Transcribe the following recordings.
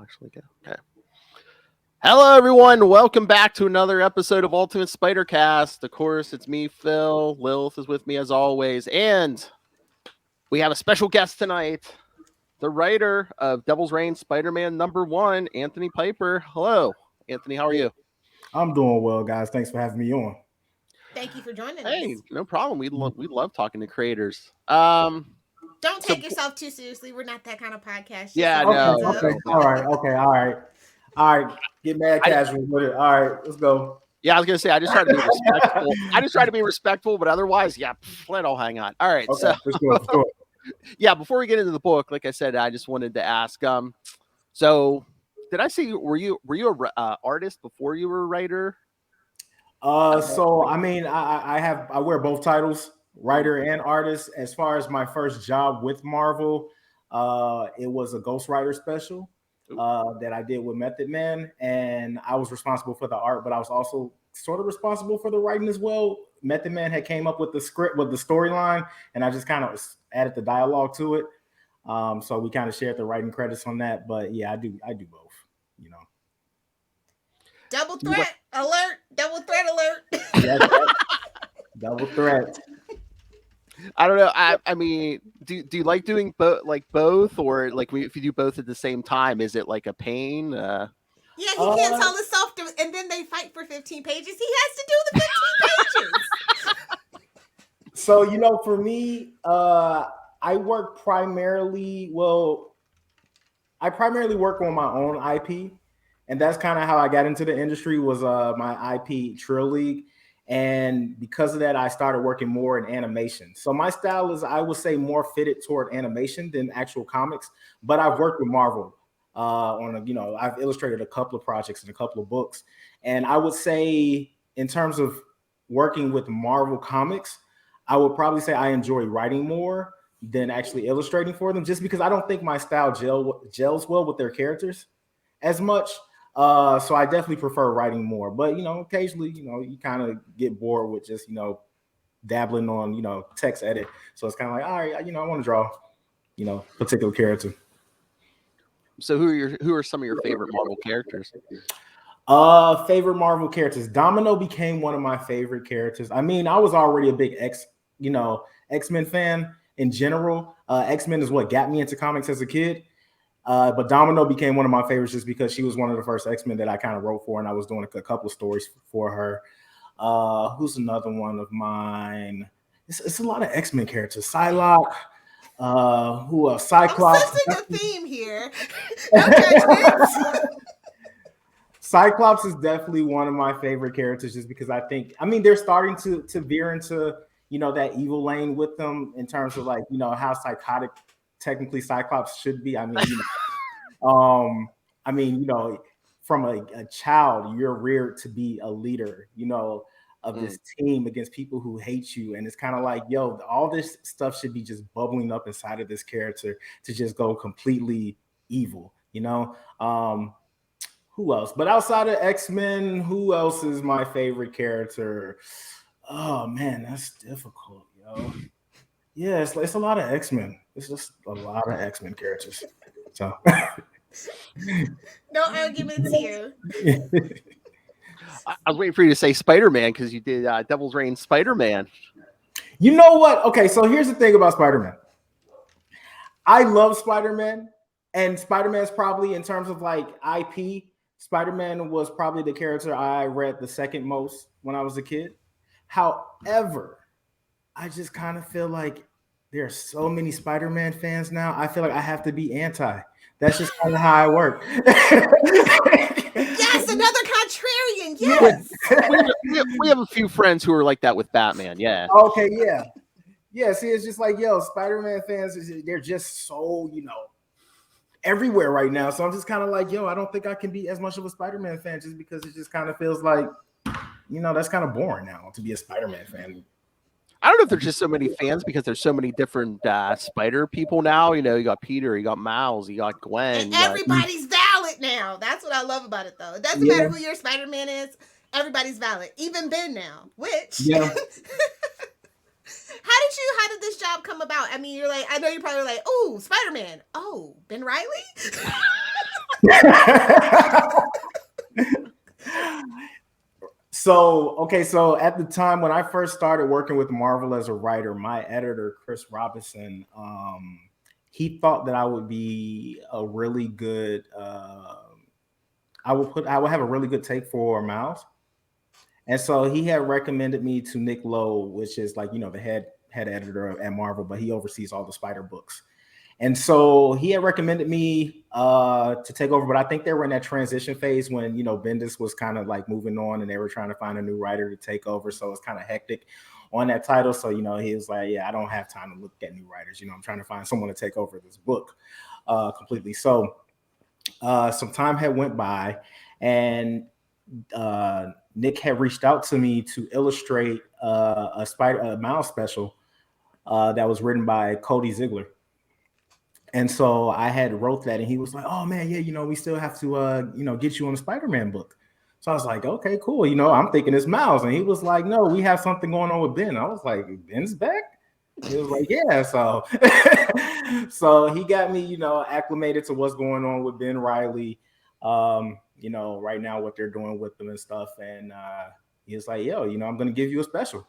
actually go. Okay. Hello, everyone. Welcome back to another episode of Ultimate Spider-Cast. Of course, it's me, Phil. Lilith is with me as always. And we have a special guest tonight, the writer of Devil's Reign Spider-Man #1, Anthony Piper. Hello, Anthony. How are you? I'm doing well, guys. Thanks for having me on. Thank you for joining us. Hey, no problem. We love talking to creators. Don't take yourself too seriously. We're not that kind of podcast. Yeah, Okay, no. okay, all right. Get mad casual with it. All right, let's go. Yeah, I was gonna say I just try to be respectful. But otherwise, yeah, let all hang on. All right, Okay, so let's go. Yeah, before we get into the book, like I said, I just wanted to ask. So did I see were you a artist before you were a writer? So I mean, I wear both titles, writer and artist. As far as my first job with Marvel, it was a ghostwriter special that I did with Method Man, and I was responsible for the art, but I was also sort of responsible for the writing as well. Method Man had came up with the script with the storyline, and I just kind of added the dialogue to it. So we kind of shared the writing credits on that. But yeah, I do both. You know. Double threat alert! Double threat alert! Yes, double threat. I don't know. I mean, do you like doing both, or like if you do both at the same time, is it like a pain? Yeah, he can't tell himself to, and then they fight for 15 pages. He has to do the 15 pages. So, for me, I work primarily work on my own IP. And that's kind of how I got into the industry was my IP Trill League. And because of that, I started working more in animation. So my style is, I would say, more fitted toward animation than actual comics. But I've worked with Marvel I've illustrated a couple of projects and a couple of books. And I would say in terms of working with Marvel comics, I would probably say I enjoy writing more than actually illustrating for them, just because I don't think my style gels well with their characters as much. So I definitely prefer writing more, but occasionally, you kind of get bored with just, dabbling on, text edit. So it's kind of like, all right, I want to draw, particular character. So who are some of your favorite Marvel characters? Favorite Marvel characters. Domino became one of my favorite characters. I mean, I was already a big X-Men fan in general. X-Men is what got me into comics as a kid. But Domino became one of my favorites just because she was one of the first X-Men that I kind of wrote for, and I was doing a couple of stories for her. Who's another one of mine? It's a lot of X-Men characters. Psylocke. Who else? Cyclops. I'm sensing a theme here. No judgments. Cyclops is definitely one of my favorite characters just because they're starting to veer into, that evil lane with them in terms of how psychotic technically Cyclops should be. From a child, you're reared to be a leader, of this team against people who hate you. And it's kind of like, all this stuff should be just bubbling up inside of this character to just go completely evil, who else? But outside of X-Men, who else is my favorite character? Oh man, that's difficult, Yeah, it's a lot of X-Men. It's just a lot of X-Men characters. So no arguments here. I was waiting for you to say Spider-Man because you did Devil's Reign Spider-Man. You know what? Okay, so here's the thing about Spider-Man. I love Spider-Man, and Spider-Man's probably, in terms of IP, Spider-Man was probably the character I read the second most when I was a kid. However, I just kind of feel like there are so many Spider-Man fans now. I feel like I have to be anti. That's just kind of how I work. Yes, another contrarian. Yes. we have a few friends who are like that with Batman. Yeah. Okay. Yeah. Yeah. See, it's just like, Spider-Man fans, they're just so, everywhere right now. So I'm just kind of like, I don't think I can be as much of a Spider-Man fan just because it just kind of feels like, that's kind of boring now to be a Spider-Man fan. I don't know if there's just so many fans because there's so many different Spider people now. You got Peter, you got Miles, you got Gwen. And everybody's valid now. That's what I love about it, though. It doesn't matter who your Spider-Man is. Everybody's valid. Even Ben now. Which, How did this job come about? I mean, you're like, I know you're probably like, oh, Spider-Man. Oh, Ben Reilly? So at the time when I first started working with Marvel as a writer, my editor, Chris Robinson, he thought that I would be a really good, I would have a really good take for Miles. And so he had recommended me to Nick Lowe, which is like, the head editor at Marvel, but he oversees all the Spider books. And so he had recommended me to take over, but I think they were in that transition phase when, Bendis was kind of like moving on and they were trying to find a new writer to take over. So it's kind of hectic on that title. So, he was like, yeah, I don't have time to look at new writers. I'm trying to find someone to take over this book completely. So some time had went by and Nick had reached out to me to illustrate a Miles special that was written by Cody Ziegler. And so I had wrote that and he was like, oh man, yeah, we still have to, get you on the Spider-Man book. So I was like, okay, cool. I'm thinking it's Miles. And he was like, no, we have something going on with Ben. I was like, Ben's back? He was like, yeah. So, so he got me, acclimated to what's going on with Ben Reilly, right now, what they're doing with them and stuff. And he was like, yo, I'm going to give you a special.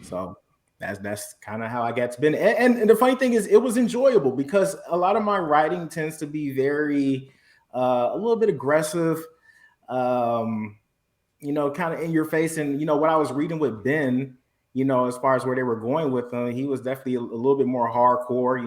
So that's kind of how I got to Ben. And the funny thing is, it was enjoyable because a lot of my writing tends to be very, a little bit aggressive, kind of in your face. And, what I was reading with Ben, as far as where they were going with him, he was definitely a little bit more hardcore,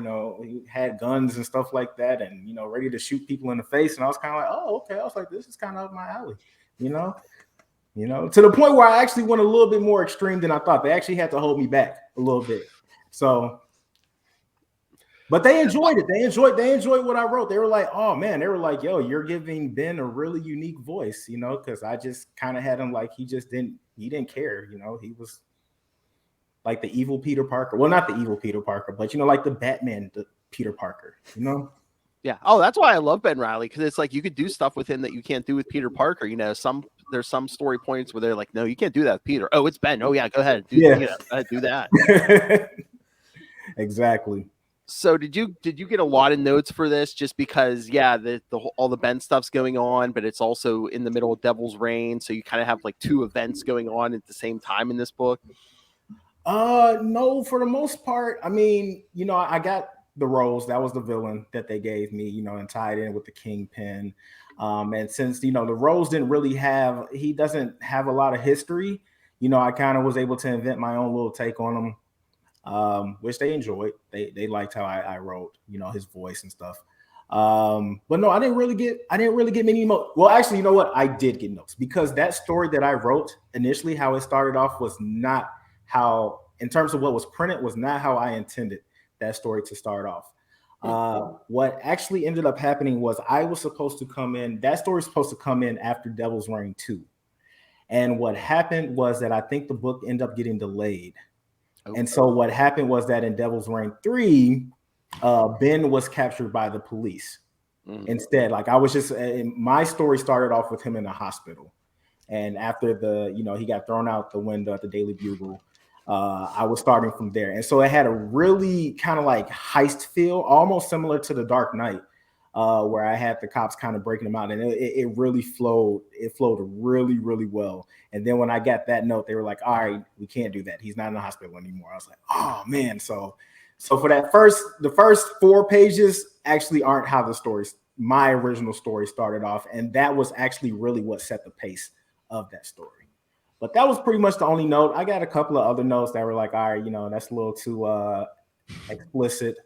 he had guns and stuff like that and, ready to shoot people in the face. And I was kind of like, oh, okay. I was like, this is kind of up my alley, to the point where I actually went a little bit more extreme than I thought. They actually had to hold me back a little bit. So, but they enjoyed it. They enjoyed what I wrote. They were like, oh man, they were like, yo, you're giving Ben a really unique voice, because I just kind of had him like, he didn't care, he was like the evil Peter Parker. Well, not the evil Peter Parker, but like the Batman Peter Parker, Yeah. Oh, that's why I love Ben Reilly, because it's like you could do stuff with him that you can't do with Peter Parker. There's some story points where they're like, no, you can't do that with Peter. Oh, it's Ben. Oh yeah, go ahead. Do that. Exactly. So did you get a lot of notes for this? Just because, yeah, all the Ben stuff's going on, but it's also in the middle of Devil's Reign, so you kind of have like two events going on at the same time in this book. No, for the most part. I mean, I got the Rose. That was the villain that they gave me, and tied in with the Kingpin. And since, the Rose he doesn't have a lot of history, I kind of was able to invent my own little take on him, which they enjoyed. They liked how I wrote, his voice and stuff. But no, I didn't really get many notes. Well, actually, you know what? I did get notes because that story that I wrote initially, how it started off was not how, in terms of what was printed, was not how I intended that story to start off. What actually ended up happening was that story was supposed to come in after Devil's Reign 2. And what happened was that I think the book ended up getting delayed. Okay. And so what happened was that in Devil's Reign 3, Ben was captured by the police. Instead. Like my story started off with him in the hospital. And after he got thrown out the window at the Daily Bugle, I was starting from there. And so it had a really kind of like heist feel, almost similar to The Dark Knight, where I had the cops kind of breaking them out. And it really flowed. It flowed really, really well. And then when I got that note, they were like, all right, we can't do that. He's not in the hospital anymore. I was like, oh man. So for the first 4 pages actually aren't how my original story started off. And that was actually really what set the pace of that story. But that was pretty much the only note. I got a couple of other notes that were like, all right, that's a little too explicit.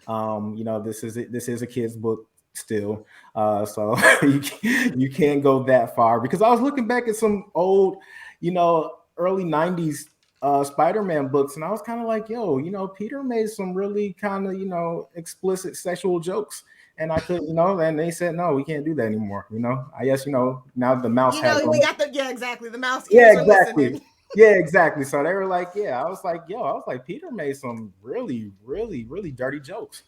This is a kid's book still. So you can't go that far, because I was looking back at some old, early 90s Spider-Man books, and I was kind of like, yo, Peter made some really kind of, explicit sexual jokes. And I could, and they said, no, we can't do that anymore. I guess, now the mouse has. We got exactly. The mouse. Yeah, exactly. Yeah, exactly. So they were like, I was like, Peter made some really, really, really dirty jokes.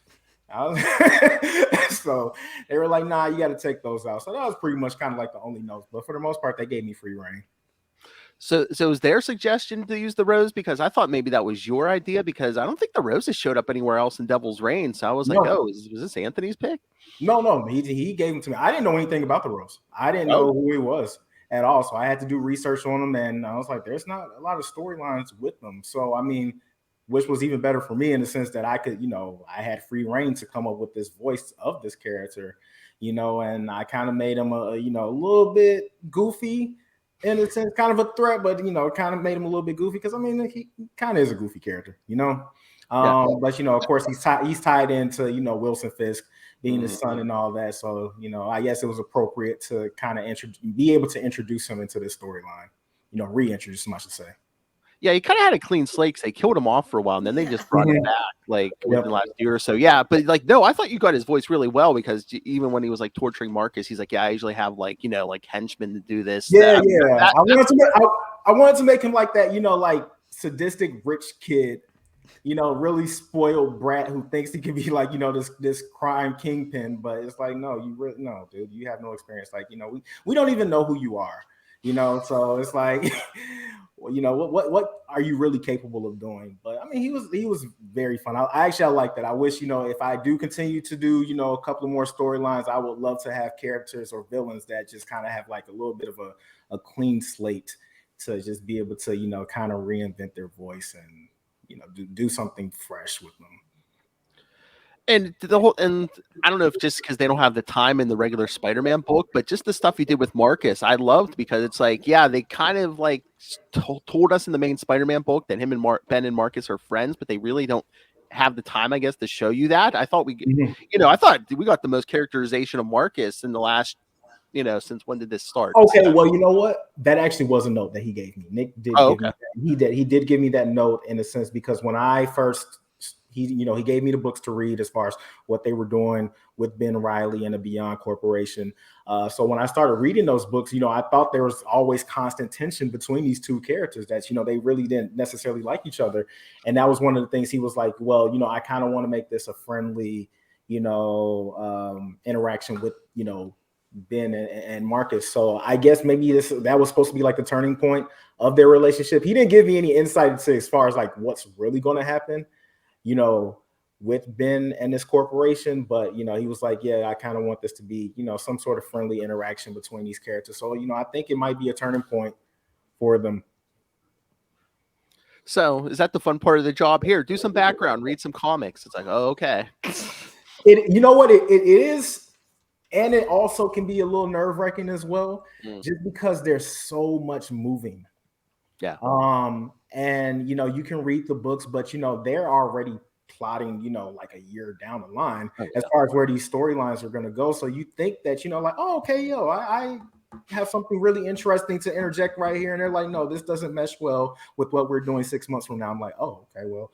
So they were like, nah, you got to take those out. So that was pretty much kind of like the only notes. But for the most part, they gave me free reign. So is their suggestion to use the rose? Because I thought maybe that was your idea, because I don't think the roses showed up anywhere else in Devil's Reign. So I was like, oh, was this Anthony's pick? No, he gave them to me. I didn't know anything about the rose. I didn't know who he was at all. So I had to do research on them, and I was like, there's not a lot of storylines with them. So I mean, which was even better for me in the sense that I could, I had free reign to come up with this voice of this character, and I kind of made him a little bit goofy in a sense, kind of a threat, but kind of made him a little bit goofy because I mean he kind of is a goofy character, But of course he's tied into Wilson Fisk being his son and all that, so I guess it was appropriate to kind of be able to introduce him into this storyline, reintroduce him, I should say. Yeah, he kind of had a clean slate. They killed him off for a while, and then they just brought him back within the last year or so. Yeah, but no, I thought you got his voice really well, because even when he was torturing Marcus, he's like, yeah, I usually have henchmen to do this. Yeah. I wanted to make him like that, sadistic rich kid, really spoiled brat who thinks he can be this crime kingpin, but it's like, no, dude, you have no experience. We don't even know who you are, so it's like. What are you really capable of doing? But I mean, he was very fun. I like that. I wish, if I do continue to do, a couple of more storylines, I would love to have characters or villains that just kind of have a little bit of a clean slate to just be able to, kind of reinvent their voice and, do something fresh with them. And I don't know if just because they don't have the time in the regular Spider-Man book, but just the stuff he did with Marcus, I loved, because it's they kind of told us in the main Spider-Man book that him and Ben and Marcus are friends, but they really don't have the time, I guess, to show you that. I thought I thought we got the most characterization of Marcus in the last, since when did this start? Okay, well, you know what? That actually was a note that he gave me. Nick did give me that. He did give me that note in a sense, because when I first. He gave me the books to read as far as what they were doing with Ben Reilly and the Beyond Corporation. So when I started reading those books, I thought there was always constant tension between these two characters that, they really didn't necessarily like each other. And that was one of the things he was like, well, I kind of want to make this a friendly, interaction with, Ben and Marcus. So I guess maybe that was supposed to be the turning point of their relationship. He didn't give me any insight into as far as what's really going to happen, with Ben and this corporation, but he was like, yeah, I kind of want this to be, some sort of friendly interaction between these characters. So, I think it might be a turning point for them. So is that the fun part of the job here? Do some background, read some comics. It's like, oh, okay. It is, and it also can be a little nerve-wracking as well, just because there's so much moving. Yeah. And you can read the books, but they're already plotting, a year down the line as far as where these storylines are going to go. So you think that, oh, okay, I have something really interesting to interject right here. And they're like, no, this doesn't mesh well with what we're doing 6 months from now. I'm like, oh, okay, well,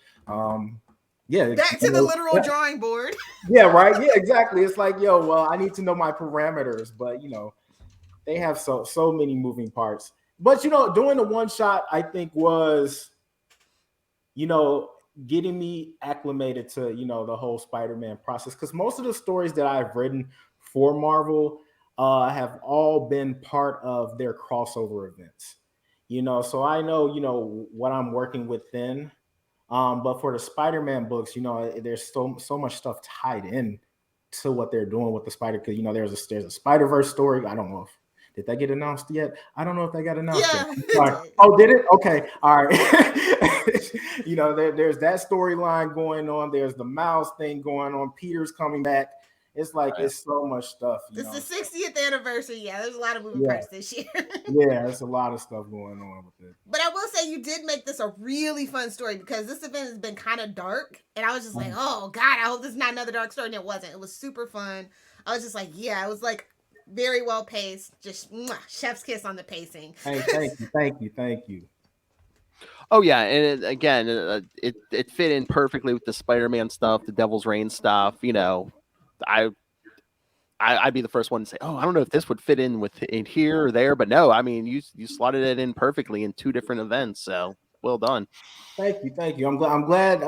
yeah. Back to the literal drawing board. Yeah, right. Yeah, exactly. It's like, well, I need to know my parameters, but they have so many moving parts. But doing the one shot, I think was, getting me acclimated to the whole Spider-Man process, because most of the stories that I've written for Marvel have all been part of their crossover events. So I know what I'm working with then. But for the Spider-Man books, there's so much stuff tied in to what they're doing with the Spider, because there's a Spider-Verse story. I don't know if did that get announced yet? I don't know if that got announced yet. Oh, did it? Okay. All right. There's that storyline going on. There's the Miles thing going on. Peter's coming back. It's it's so much stuff. It's the 60th anniversary. Yeah, there's a lot of moving parts this year. Yeah, there's a lot of stuff going on with it. But I will say you did make this a really fun story, because this event has been kind of dark. And I was just like, oh, God, I hope this is not another dark story. And it wasn't. It was super fun. I was just like, yeah, it was very well paced. Just chef's kiss on the pacing. Hey, thank you. Oh yeah, and it fit in perfectly with the Spider-Man stuff, the Devil's Reign stuff. I'd be the first one to say, oh, I don't know if this would fit in here or there, but no, I mean you slotted it in perfectly in 2 different events. So well done. Thank you. I'm glad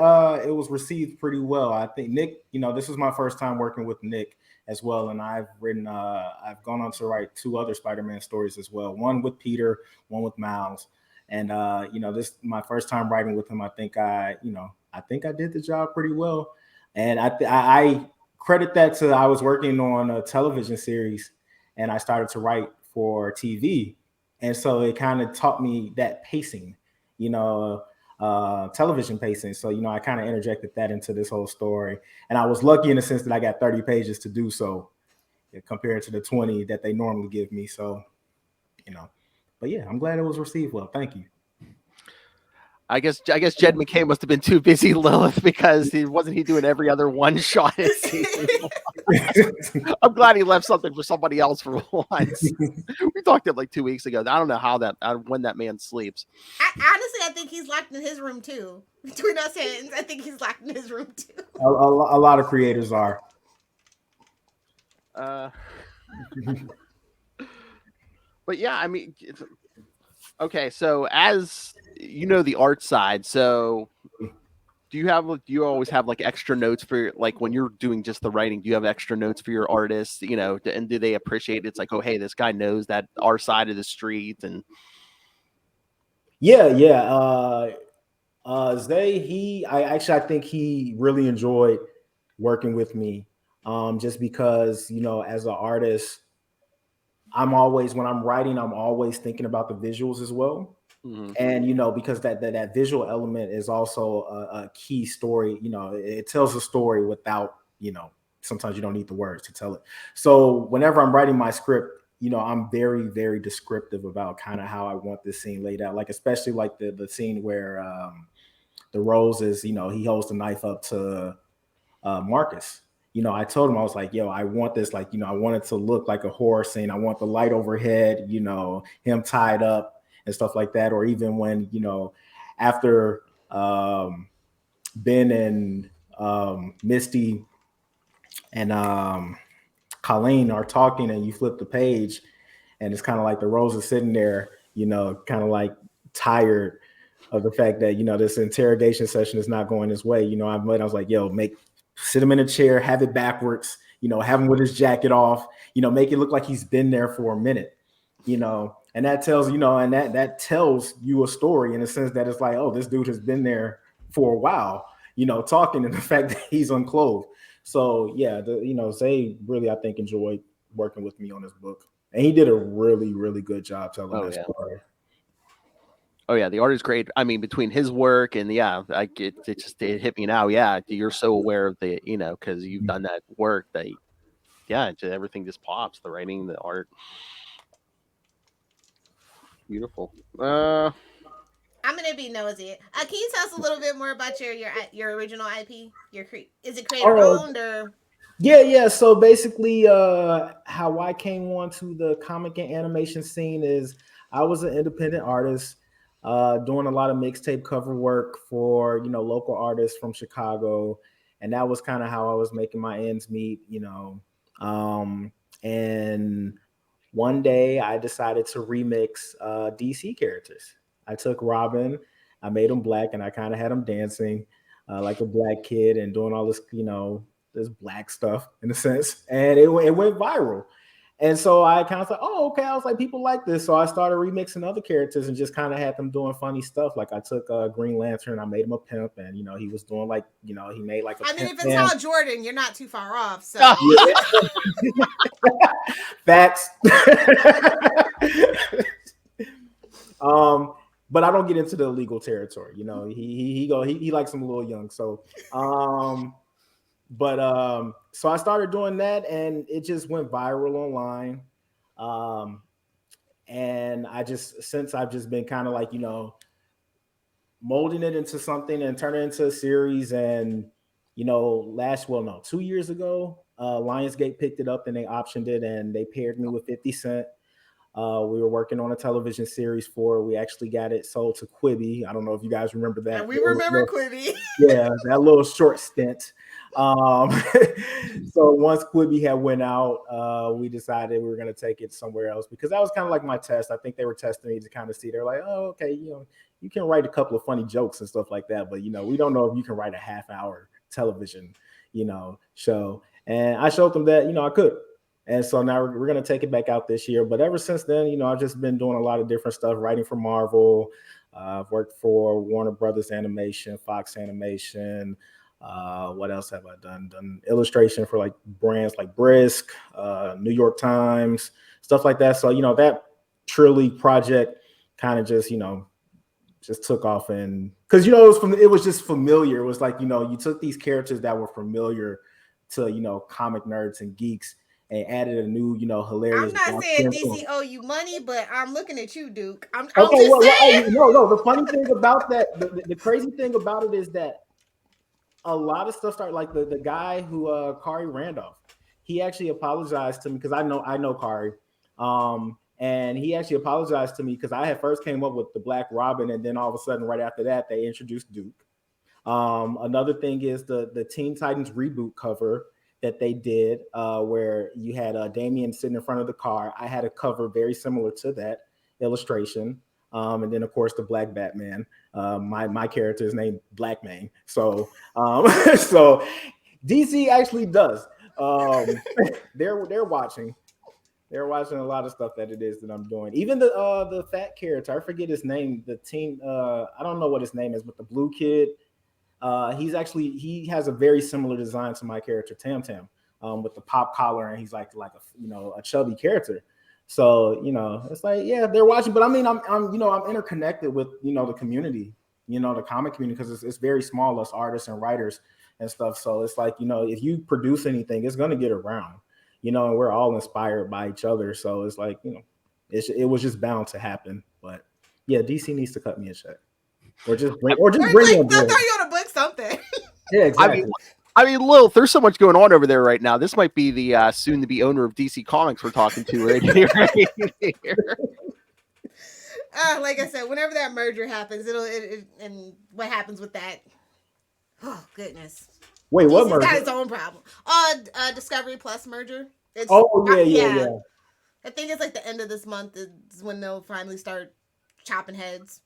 it was received pretty well. I think Nick, this was my first time working with Nick as well, and I've gone on to write 2 other Spider-Man stories as well. One with Peter, one with Miles. And this my first time writing with him. I think I did the job pretty well, and I credit that to I was working on a television series, and I started to write for TV, and so it kind of taught me that pacing, you know, television pacing. So I kind of interjected that into this whole story, and I was lucky in the sense that I got 30 pages to do so, compared to the 20 that they normally give me. So, but yeah, I'm glad it was received well. Thank you. I guess Jed McKay must have been too busy, Lilith, because he doing every other one shot in season one. I'm glad he left something for somebody else for once. We talked it like 2 weeks ago. I don't know when that man sleeps. Honestly, I think he's locked in his room too. Between us hands, I think he's locked in his room too. A lot of creators are. But yeah, I mean, okay. So as the art side, so do you always have like extra notes for like when you're doing just the writing? Do you have extra notes for your artists? And do they appreciate it? It's like, oh, hey, this guy knows that our side of the street, and yeah. I think he really enjoyed working with me, just because as an artist, when I'm writing, I'm always thinking about the visuals as well. Mm-hmm. And because that visual element is also a key story. It tells a story without sometimes you don't need the words to tell it. So whenever I'm writing my script, I'm very, very descriptive about kind of how I want this scene laid out. Like especially like the scene where the Rose is, he holds the knife up to Marcus. I told him, I was like, yo, I want this, like, I want it to look like a horror scene. I want the light overhead, him tied up and stuff like that. Or even when, after Ben and Misty and Colleen are talking and you flip the page and it's kind of like the Rose is sitting there, kind of like tired of the fact that, this interrogation session is not going his way. I was like, yo, sit him in a chair, have it backwards, have him with his jacket off, make it look like he's been there for a minute, and that tells, and that tells you a story in a sense that it's like, oh, this dude has been there for a while, talking, and the fact that he's unclothed. So yeah, Zay really, I think, enjoyed working with me on this book, and he did a really, really good job telling that story. Oh yeah, the art is great. I mean, between his work and it hit me now. Yeah, you're so aware of the, because you've done that work that, everything just pops. The writing, the art, beautiful. I'm gonna be nosy. Can you tell us a little bit more about your original IP? Is it creator owned or? Yeah. So basically, how I came onto the comic and animation scene is I was an independent artist. Doing a lot of mixtape cover work for local artists from Chicago, and that was kind of how I was making my ends meet. And one day I decided to remix DC characters. I took Robin, I made him black, and I kind of had him dancing like a black kid and doing all this this black stuff in a sense, and it went viral. And so I kind of thought, oh, okay. I was like, people like this. So I started remixing other characters and just kind of had them doing funny stuff. Like I took Green Lantern, I made him a pimp, and he was doing like, he made like a I mean, if it's Hal Jordan, you're not too far off. So facts. But I don't get into the illegal territory. He likes them a little young. So so I started doing that, and it just went viral online. And since I've just been kind of like, molding it into something and turning it into a series. And, 2 years ago, Lionsgate picked it up and they optioned it and they paired me with 50 Cent. We were working on a television series for it. We actually got it sold to Quibi. I don't know if you guys remember that. And we remember Quibi. Yeah, that little short stint. So once Quibi had went out, we decided we were going to take it somewhere else because that was kind of like my test. I think they were testing me to kind of see. They're like, oh, okay, you can write a couple of funny jokes and stuff like that, but we don't know if you can write a half-hour television, show. And I showed them that I could. And so now we're going to take it back out this year. But ever since then, I've just been doing a lot of different stuff, writing for Marvel, I've worked for Warner Brothers Animation, Fox Animation. What else have I done? Done illustration for like brands like Brisk, New York Times, stuff like that. So, that Trilly project kind of just took off, and because it was just familiar. It was like, you took these characters that were familiar to comic nerds and geeks and added a new hilarious. I'm not saying spin to 'em. DC owe you money, but I'm looking at you, Duke. I'm Okay, just well, saying. no. The funny thing about that, the crazy thing about it is that a lot of stuff started like the guy who Kari Randolph. He actually apologized to me because I know Kari. And he actually apologized to me because I had first came up with the Black Robin, and then all of a sudden, right after that, they introduced Duke. Another thing is the Teen Titans reboot cover that they did, where you had Damian sitting in front of the car. I had a cover very similar to that illustration. And then of course the Black Batman. My character is named Black Man. So so DC actually does. They're watching. They're watching a lot of stuff that it is that I'm doing. Even the fat character, I forget his name. The teen, I don't know what his name is, but the blue kid. He has a very similar design to my character Tam Tam, with the pop collar, and he's like a chubby character. So it's like, yeah, they're watching, but I mean, I'm interconnected with the community, the comic community, because it's very small, us artists and writers and stuff. So it's like, if you produce anything, it's gonna get around, and we're all inspired by each other. So it's like, it was just bound to happen. But yeah, DC needs to cut me a check, or just bring me on They'll board. throw you on a book something. Yeah, exactly. I mean, Lilith, there's so much going on over there right now. This might be the soon-to-be owner of DC Comics we're talking to right here. Like I said, whenever that merger happens, and what happens with that? Oh goodness! Wait, what DC's merger? got its own problem. Discovery Plus merger. Yeah. I think it's like the end of this month is when they'll finally start chopping heads.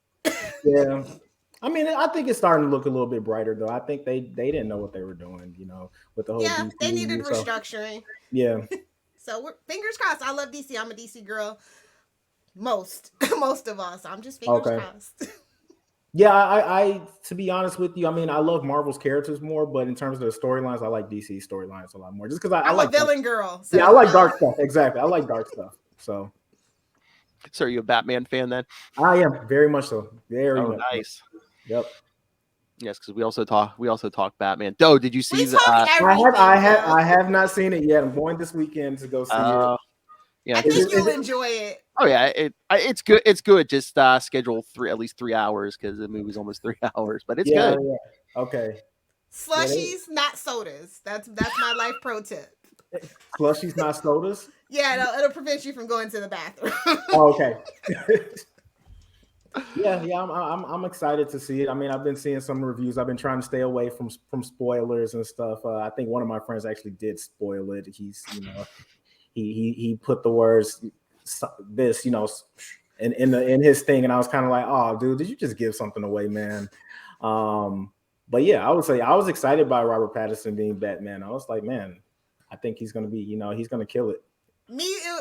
Yeah. I mean, I think it's starting to look a little bit brighter, though. I think they didn't know what they were doing, with the whole. Yeah, DC they needed movie, restructuring. Yeah. So we're fingers crossed. I love DC. I'm a DC girl. Most of us. I'm just fingers crossed. Yeah, I to be honest with you, I mean, I love Marvel's characters more, but in terms of the storylines, I like DC storylines a lot more. Just because I like a villain girl. So, yeah, I like dark stuff. Exactly, I like dark stuff. So are you a Batman fan then? I am very much so. Very much. Nice. So. Yep. Yes, because we also talk Batman. Doe, did you see the? I have not seen it yet. I'm going this weekend to go see it. Yeah, I think you'll enjoy it. Oh yeah, it's good. It's good. Just schedule at least 3 hours because the movie's almost 3 hours, but it's good. Yeah. Okay. Slushies, not sodas. That's my life pro tip. Slushies, not sodas. Yeah, it'll prevent you from going to the bathroom. Oh, okay. Yeah, I'm excited to see it. I mean, I've been seeing some reviews. I've been trying to stay away from spoilers and stuff. I think one of my friends actually did spoil it. He's, he put the words this, in his thing, and I was kind of like, oh, dude, did you just give something away, man? But yeah, I would say I was excited by Robert Pattinson being Batman. I was like, man, I think he's gonna be, he's gonna kill it.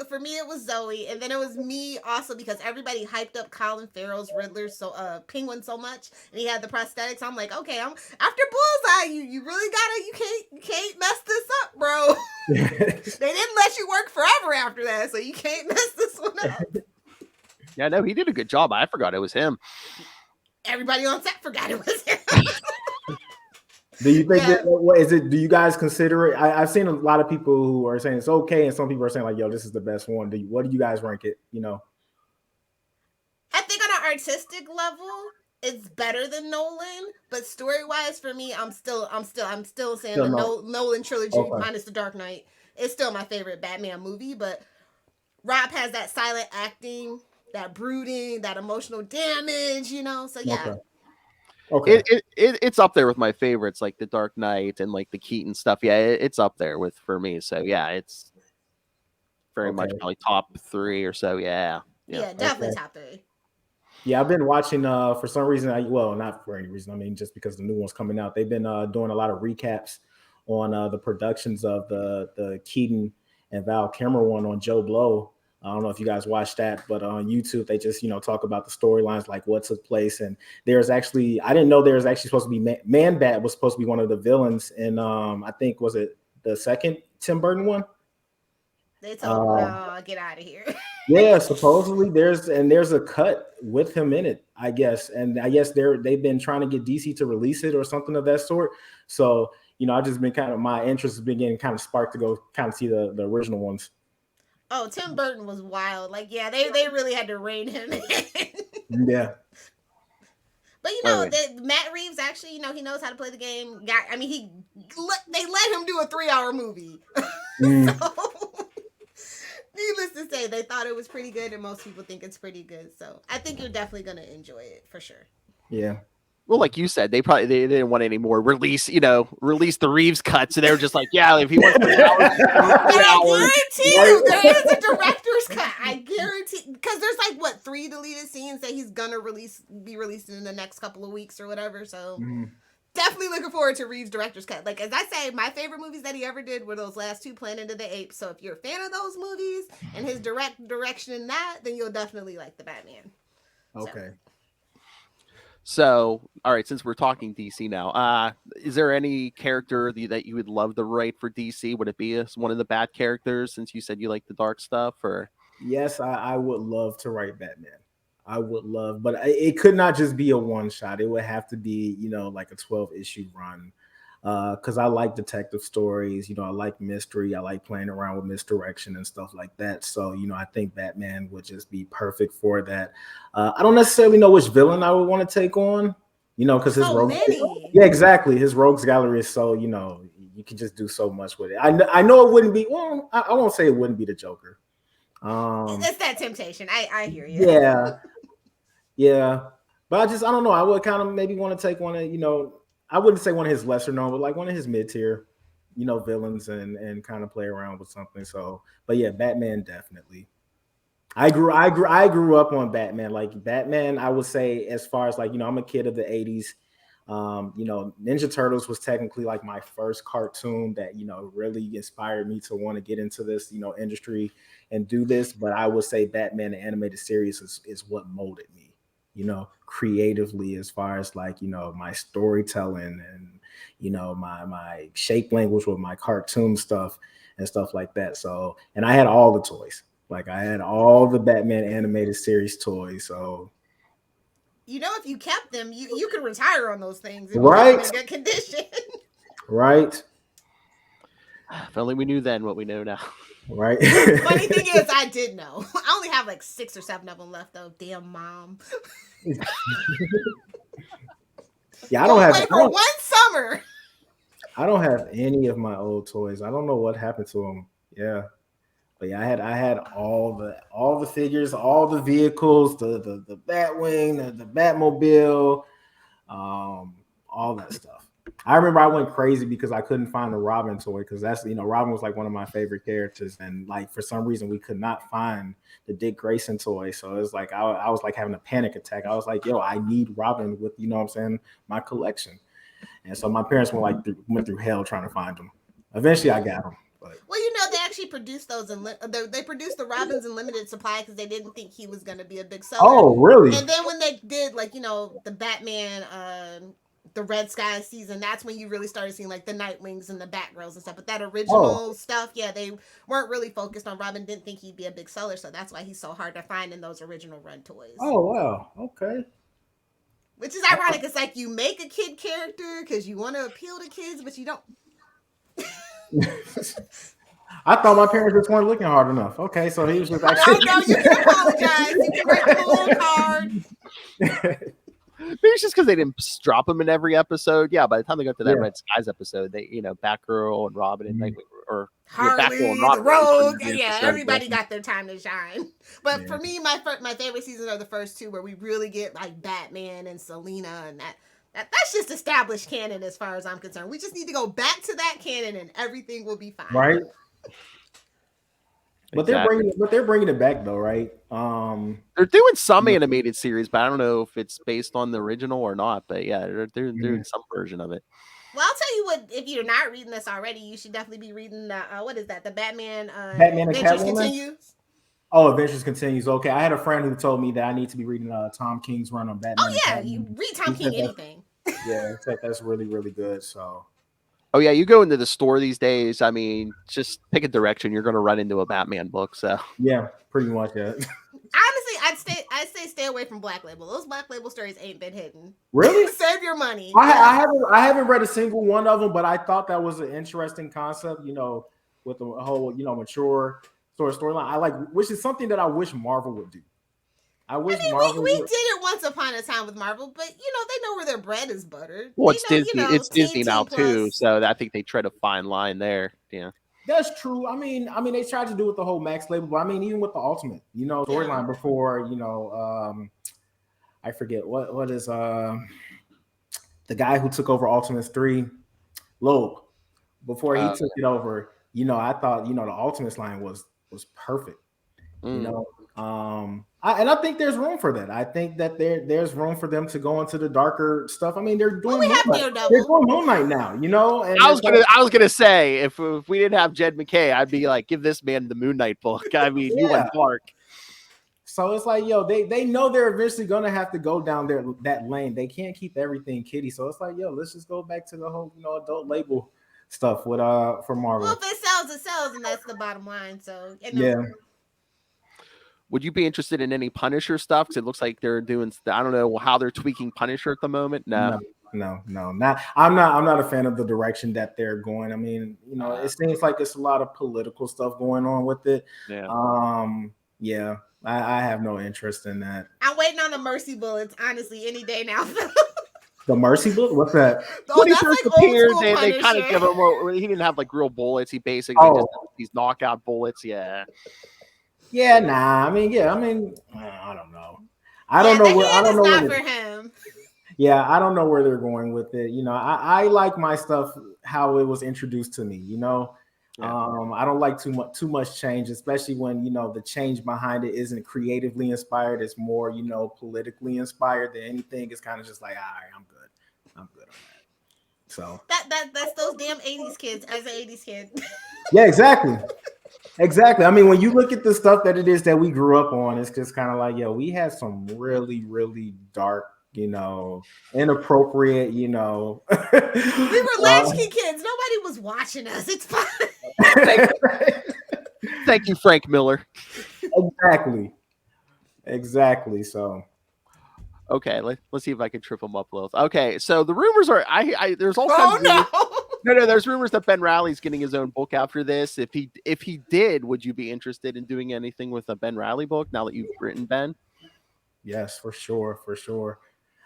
For me, it was Zoe, and then it was me also because everybody hyped up Colin Farrell's Riddler, Penguin so much, and he had the prosthetics. I'm like, okay, I'm after Bullseye. You really you can't mess this up, bro. They didn't let you work forever after that, so you can't mess this one up. Yeah, no, he did a good job. I forgot it was him. Everybody on set forgot it was him. Do you think what is it? Do you guys consider it? I've seen a lot of people who are saying it's okay, and some people are saying like, "Yo, this is the best one." What do you guys rank it? I think on an artistic level, it's better than Nolan, but story wise, for me, I'm still saying the Nolan trilogy minus the Dark Knight is still my favorite Batman movie. But Rob has that silent acting, that brooding, that emotional damage, So yeah. Okay. It's up there with my favorites, like the Dark Knight and like the Keaton stuff. Yeah, it's up there for me. So yeah, it's very much probably top 3 or so. Yeah, definitely top 3. Yeah, I've been watching for some reason. Not for any reason. I mean, just because the new one's coming out. They've been doing a lot of recaps on the productions of the Keaton and Val Kilmer one on Joe Blow. I don't know if you guys watched that, but on YouTube they just talk about the storylines, like what took place. And there's actually, I didn't know there was actually supposed to be Man Bat was supposed to be one of the villains, and I think, was it the second Tim Burton one? They told him, no, get out of here. Yeah, supposedly there's a cut with him in it, I guess. And I guess they've been trying to get DC to release it or something of that sort. So, I've just been my interest has been getting kind of sparked to go kind of see the original ones. Oh, Tim Burton was wild. Like, yeah, they really had to rein him in. Yeah. But Matt Reeves actually, he knows how to play the game. They let him do a 3-hour movie. So, needless to say, they thought it was pretty good, and most people think it's pretty good. So I think you're definitely gonna enjoy it for sure. Yeah. Well, like you said, they didn't want any more release the Reeves cut. So they were just like, yeah, if he wants 3 hours, I guarantee you there is a director's cut. I guarantee, because there's like 3 deleted scenes that he's gonna be released in the next couple of weeks or whatever. So definitely looking forward to Reeves' director's cut. Like, as I say, my favorite movies that he ever did were those last 2 Planet of the Apes. So if you're a fan of those movies and his direction in that, then you'll definitely like the Batman. Okay. So, all right, since we're talking DC now, is there any character that you would love to write for DC? Would it be one of the Bat characters, since you said you like the dark stuff? Or yes, I would love to write Batman. I would love, but it could not just be a one shot. It would have to be, like a 12-issue run. Because I like detective stories, I like mystery, I like playing around with misdirection and stuff like that. So, I think Batman would just be perfect for that. I don't necessarily know which villain I would want to take on, because his yeah, exactly. His rogues gallery is so, you can just do so much with it. I know it wouldn't be. Well, I won't say it wouldn't be the Joker. It's that temptation. I hear you. Yeah, yeah, but I don't know. I would kind of maybe want to take one of I wouldn't say one of his lesser known, but like one of his mid tier, villains and kind of play around with something. So, but yeah, Batman definitely. I grew up on Batman. Like Batman, I would say, as far as like, I'm a kid of the 80s. Ninja Turtles was technically like my first cartoon that, really inspired me to want to get into this, industry and do this. But I would say Batman, the animated series, is what molded me, creatively, as far as like, my storytelling and, my shape language with my cartoon stuff and stuff like that. So, and I had all the toys. Like I had all the Batman animated series toys. So, if you kept them, you could retire on those things. Right. In good condition. Right. If only we knew then what we know now. Right. Funny thing is, I did know. I only have like 6 or 7 of them left, though. Damn, mom. Yeah, I don't have. Wait for one summer. I don't have any of my old toys. I don't know what happened to them. Yeah, but yeah, I had all the figures, all the vehicles, the Batwing, the Batmobile, all that stuff. I remember I went crazy because I couldn't find a Robin toy, because that's, Robin was like one of my favorite characters, and like for some reason we could not find the Dick Grayson toy. So it was like I was like having a panic attack. I was like, yo, I need Robin with, what I'm saying, my collection. And so my parents went through hell trying to find them. Eventually I got them. But. Well, they actually produced those, and they produced the Robins in limited supply because they didn't think he was going to be a big seller. Oh, really? And then when they did, like, the Batman, the Red Sky season, that's when you really started seeing like the Nightwings and the Batgirls and stuff. But that original stuff, yeah, they weren't really focused on Robin, didn't think he'd be a big seller. So that's why he's so hard to find in those original run toys. Oh, wow. Okay. Which is ironic. It's like you make a kid character because you want to appeal to kids, but you don't. I thought my parents just weren't looking hard enough. Okay, so he was just actually. No, you can apologize. You can write them a little card. Maybe it's just because they didn't drop them in every episode. Yeah, by the time they got to that Red Skies episode, they, Batgirl and Robin and Nightwing, or Harley, Batgirl and Robin, the Rogue. Yeah, everybody got their time to shine. But for me, my favorite seasons are the first 2, where we really get like Batman and Selena, and that's just established canon as far as I'm concerned. We just need to go back to that canon, and everything will be fine. Right. But they're bringing it back though, right? They're doing some animated series, but I don't know if it's based on the original or not. But yeah, they're doing some version of it. Well, I'll tell you what. If you're not reading this already, you should definitely be reading the what is that? The Batman Adventures Continues. Oh, Adventures Continues. Okay, I had a friend who told me that I need to be reading Tom King's run on Batman. Oh yeah, you read Tom King anything. Yeah, he said that's really, really good. So. Oh yeah, you go into the store these days. I mean, just pick a direction. You're going to run into a Batman book. So yeah, pretty much. Yeah. Honestly, I'd say stay away from Black Label. Those Black Label stories ain't been hidden. Really? Save your money. I haven't read a single one of them, but I thought that was an interesting concept. With the whole mature storyline. I like, which is something that I wish Marvel would do. We did it once upon a time with Marvel, but they know where their bread is buttered. Well, it's Disney. It's Disney now too, so I think they tread a fine line there. Yeah, that's true. I mean, they tried to do with the whole Max label, but I mean, even with the Ultimate, storyline before, I forget what is the guy who took over Ultimates 3, Loeb. Before he took it over, I thought the Ultimates line was perfect. And I think there's room for that. I think that there's room for them to go into the darker stuff. I mean, they're doing Moon Knight now, And I was gonna say if we didn't have Jed McKay, I'd be like, give this man the Moon Knight book. I mean, you went dark. So it's like, they know they're eventually gonna have to go down that lane. They can't keep everything kiddie. So it's like, let's just go back to the whole adult label stuff with for Marvel. Well, if it sells, and that's the bottom line. So yeah. Would you be interested in any Punisher stuff? Because it looks like they're doing. I don't know how they're tweaking Punisher at the moment. No. Not. I'm not a fan of the direction that they're going. I mean, it seems like it's a lot of political stuff going on with it. Yeah. I have no interest in that. I'm waiting on the Mercy Bullets, honestly, any day now. The Mercy Bullet? What's that? When he first appeared, they kind of give him. He didn't have like real bullets. He basically just had these knockout bullets. Yeah. Yeah, nah. I mean, I don't know. I don't know where for him. Yeah, I don't know where they're going with it. I like my stuff how it was introduced to me. Yeah. I don't like too much change, especially when the change behind it isn't creatively inspired. It's more politically inspired than anything. It's kind of just like, all right, I'm good on that. So that's those damn 80s kids. As an 80s kid. Yeah, exactly. Exactly. I mean, when you look at the stuff that it is that we grew up on, it's just kind of like, we had some really, really dark, inappropriate, We were latchkey kids. Nobody was watching us. It's fine. Thank you, Frank Miller. Exactly. So. Okay, let's see if I can trip them up a little. Okay, so the rumors are there's all kinds of No, there's rumors that Ben Reilly's getting his own book after this. If he did, would you be interested in doing anything with a Ben Reilly book now that you've written Ben? Yes, for sure.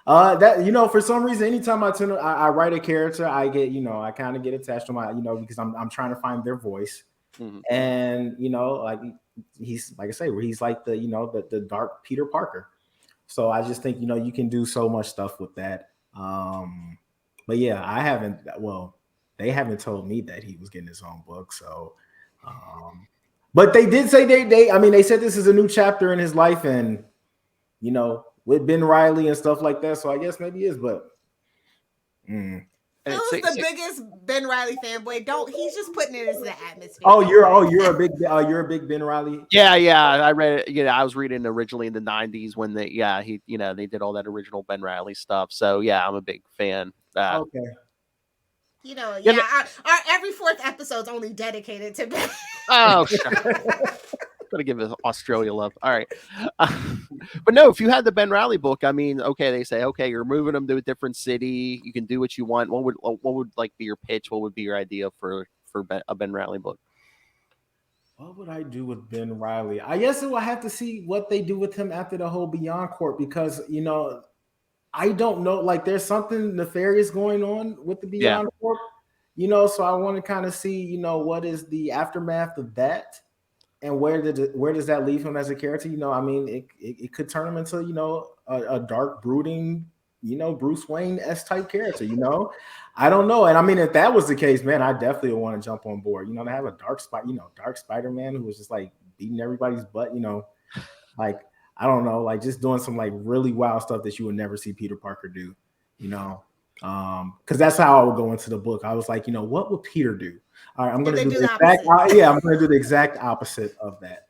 That for some reason, anytime I write a character, I get I kind of get attached to my because I'm trying to find their voice, and like he's like I say, where he's like the the dark Peter Parker. So I just think you can do so much stuff with that. But yeah, I haven't. Well, they haven't told me that he was getting his own book. So, but they did say they said this is a new chapter in his life, and with Ben Reilly and stuff like that. So I guess maybe it is, but. Phil's the biggest Ben Reilly fanboy. He's just putting it into the atmosphere. You're a big Ben Reilly. Yeah. I read it. I was reading originally in the 90s when they did all that original Ben Reilly stuff. So yeah, I'm a big fan. Okay. Our every fourth episode's only dedicated to Ben. Oh, gotta give it Australia love. All right. But no, if you had the Ben Reilly book, I mean, okay, they say, okay, you're moving them to a different city. You can do what you want. What would like be your pitch? What would be your idea for a Ben Reilly book? What would I do with Ben Reilly? I guess I have to see what they do with him after the whole Beyond Corp, because, I don't know. Like, there's something nefarious going on with the Beyond Corp, so I want to kind of see, what is the aftermath of that. And where does that leave him as a character? I mean, it could turn him into, a dark, brooding, Bruce Wayne-esque type character, I don't know. And I mean, if that was the case, man, I definitely would want to jump on board. To have a dark Spider-Man who was just like beating everybody's butt, like, I don't know, like just doing some like really wild stuff that you would never see Peter Parker do, because that's how I would go into the book. I was like, what would Peter do? All right, I'm going to do the exact. I'm going to do the exact opposite of that.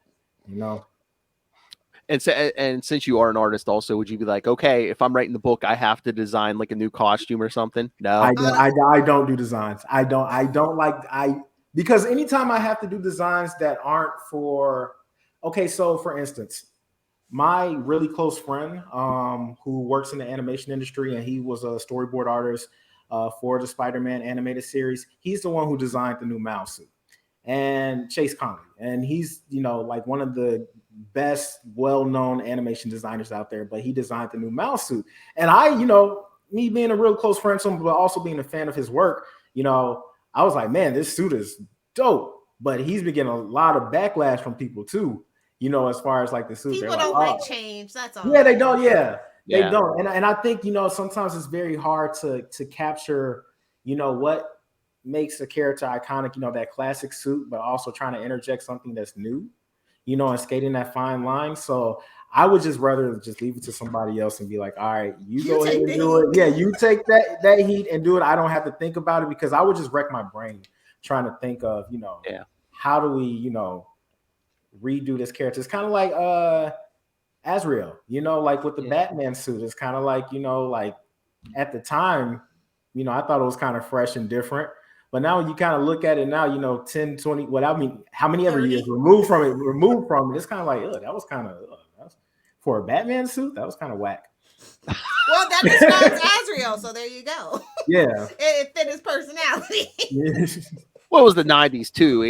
And since you are an artist, also, would you be like, okay, if I'm writing the book, I have to design like a new costume or something? No, I don't do designs. I don't like because anytime I have to do designs that aren't for okay, so for instance, my really close friend who works in the animation industry and he was a storyboard artist for the Spider-Man animated series. He's the one who designed the new Mouse suit and Chase Conley. And he's, like one of the best well-known animation designers out there, but he designed the new Mouse suit. And I, me being a real close friend to him, but also being a fan of his work, I was like, man, this suit is dope. But he's been getting a lot of backlash from people too, as far as like the suit. People don't like change. That's all. Yeah, they don't. Yeah, they don't. And I think, sometimes it's very hard to capture, what makes a character iconic, that classic suit, but also trying to interject something that's new, and skating that fine line. So I would just rather just leave it to somebody else and be like, all right, you go ahead and do it. Yeah, you take that heat and do it. I don't have to think about it because I would just wreck my brain trying to think of, how do we, redo this character. It's kind of like Azrael, like with the Batman suit. It's kind of like, like at the time, I thought it was kind of fresh and different. But now you kind of look at it now, 10, 20, how many ever years removed from it, it's kind of like, that was kind of, for a Batman suit, that was kind of whack. Well, that describes Azrael, so there you go. Yeah. It fit his personality. Well, it was the 90s too,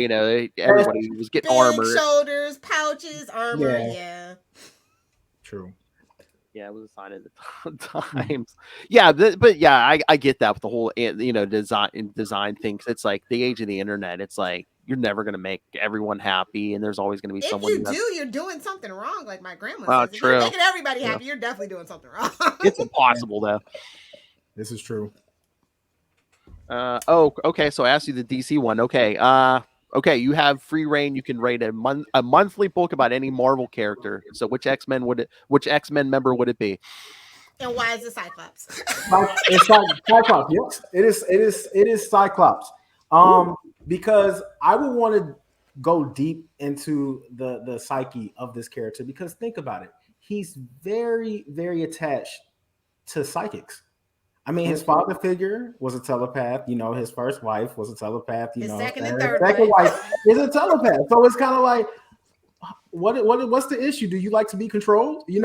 everybody was getting armor. Shoulders, pouches, armor, yeah. True. Yeah, it was a sign of the times. Yeah, but yeah, I get that with the whole design thing. It's like the age of the internet. It's like you're never gonna make everyone happy, and there's always gonna be someone. If you do, you're doing something wrong. Like my grandma says, if you're making everybody happy, you're definitely doing something wrong. It's impossible though. This is true. Okay. So I asked you the DC one. Okay, you have free reign. You can write a monthly book about any Marvel character. So which X-Men member would it be? And why is it Cyclops? It's Cyclops. Yes, it is Cyclops. Because I would want to go deep into the psyche of this character because think about it. He's very, very attached to psychics. I mean, his father figure was a telepath. His first wife was a telepath. His second and third wife is a telepath. So it's kind of like, what's the issue? Do you like to be controlled? And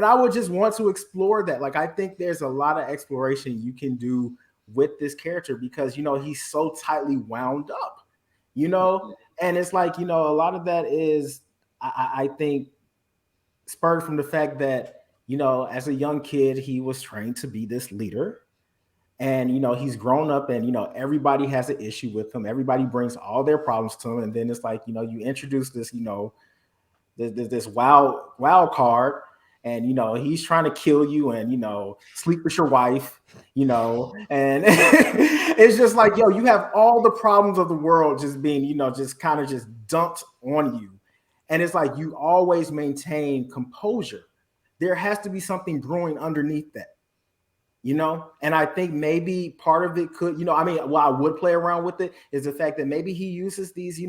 I would just want to explore that. Like, I think there's a lot of exploration you can do with this character because he's so tightly wound up. And it's like a lot of that is, I think, spurred from the fact that. As a young kid, he was trained to be this leader. And, he's grown up and, everybody has an issue with him. Everybody brings all their problems to him. And then it's like, you introduce this, this wild card and, he's trying to kill you and, sleep with your wife, and it's just like, you have all the problems of the world just being, just kind of just dumped on you. And it's like, you always maintain composure. There has to be something brewing underneath that, and I think maybe part of it could, I would play around with it is the fact that maybe he uses these,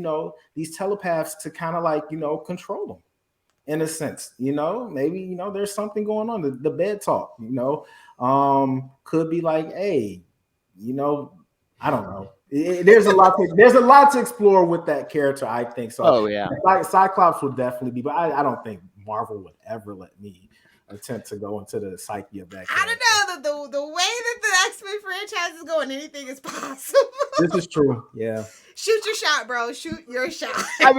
these telepaths to kind of like, control them in a sense, maybe, there's something going on. The bed talk, could be like, hey, I don't know. There's a lot to explore with that character, I think. So, oh yeah, Cyclops would definitely be, but I don't think Marvel would ever let me attempt to go into the psyche of that character. I don't know, the way that the X-Men franchise is going, anything is possible. This is true. Yeah. Shoot your shot, bro. Shoot your shot. I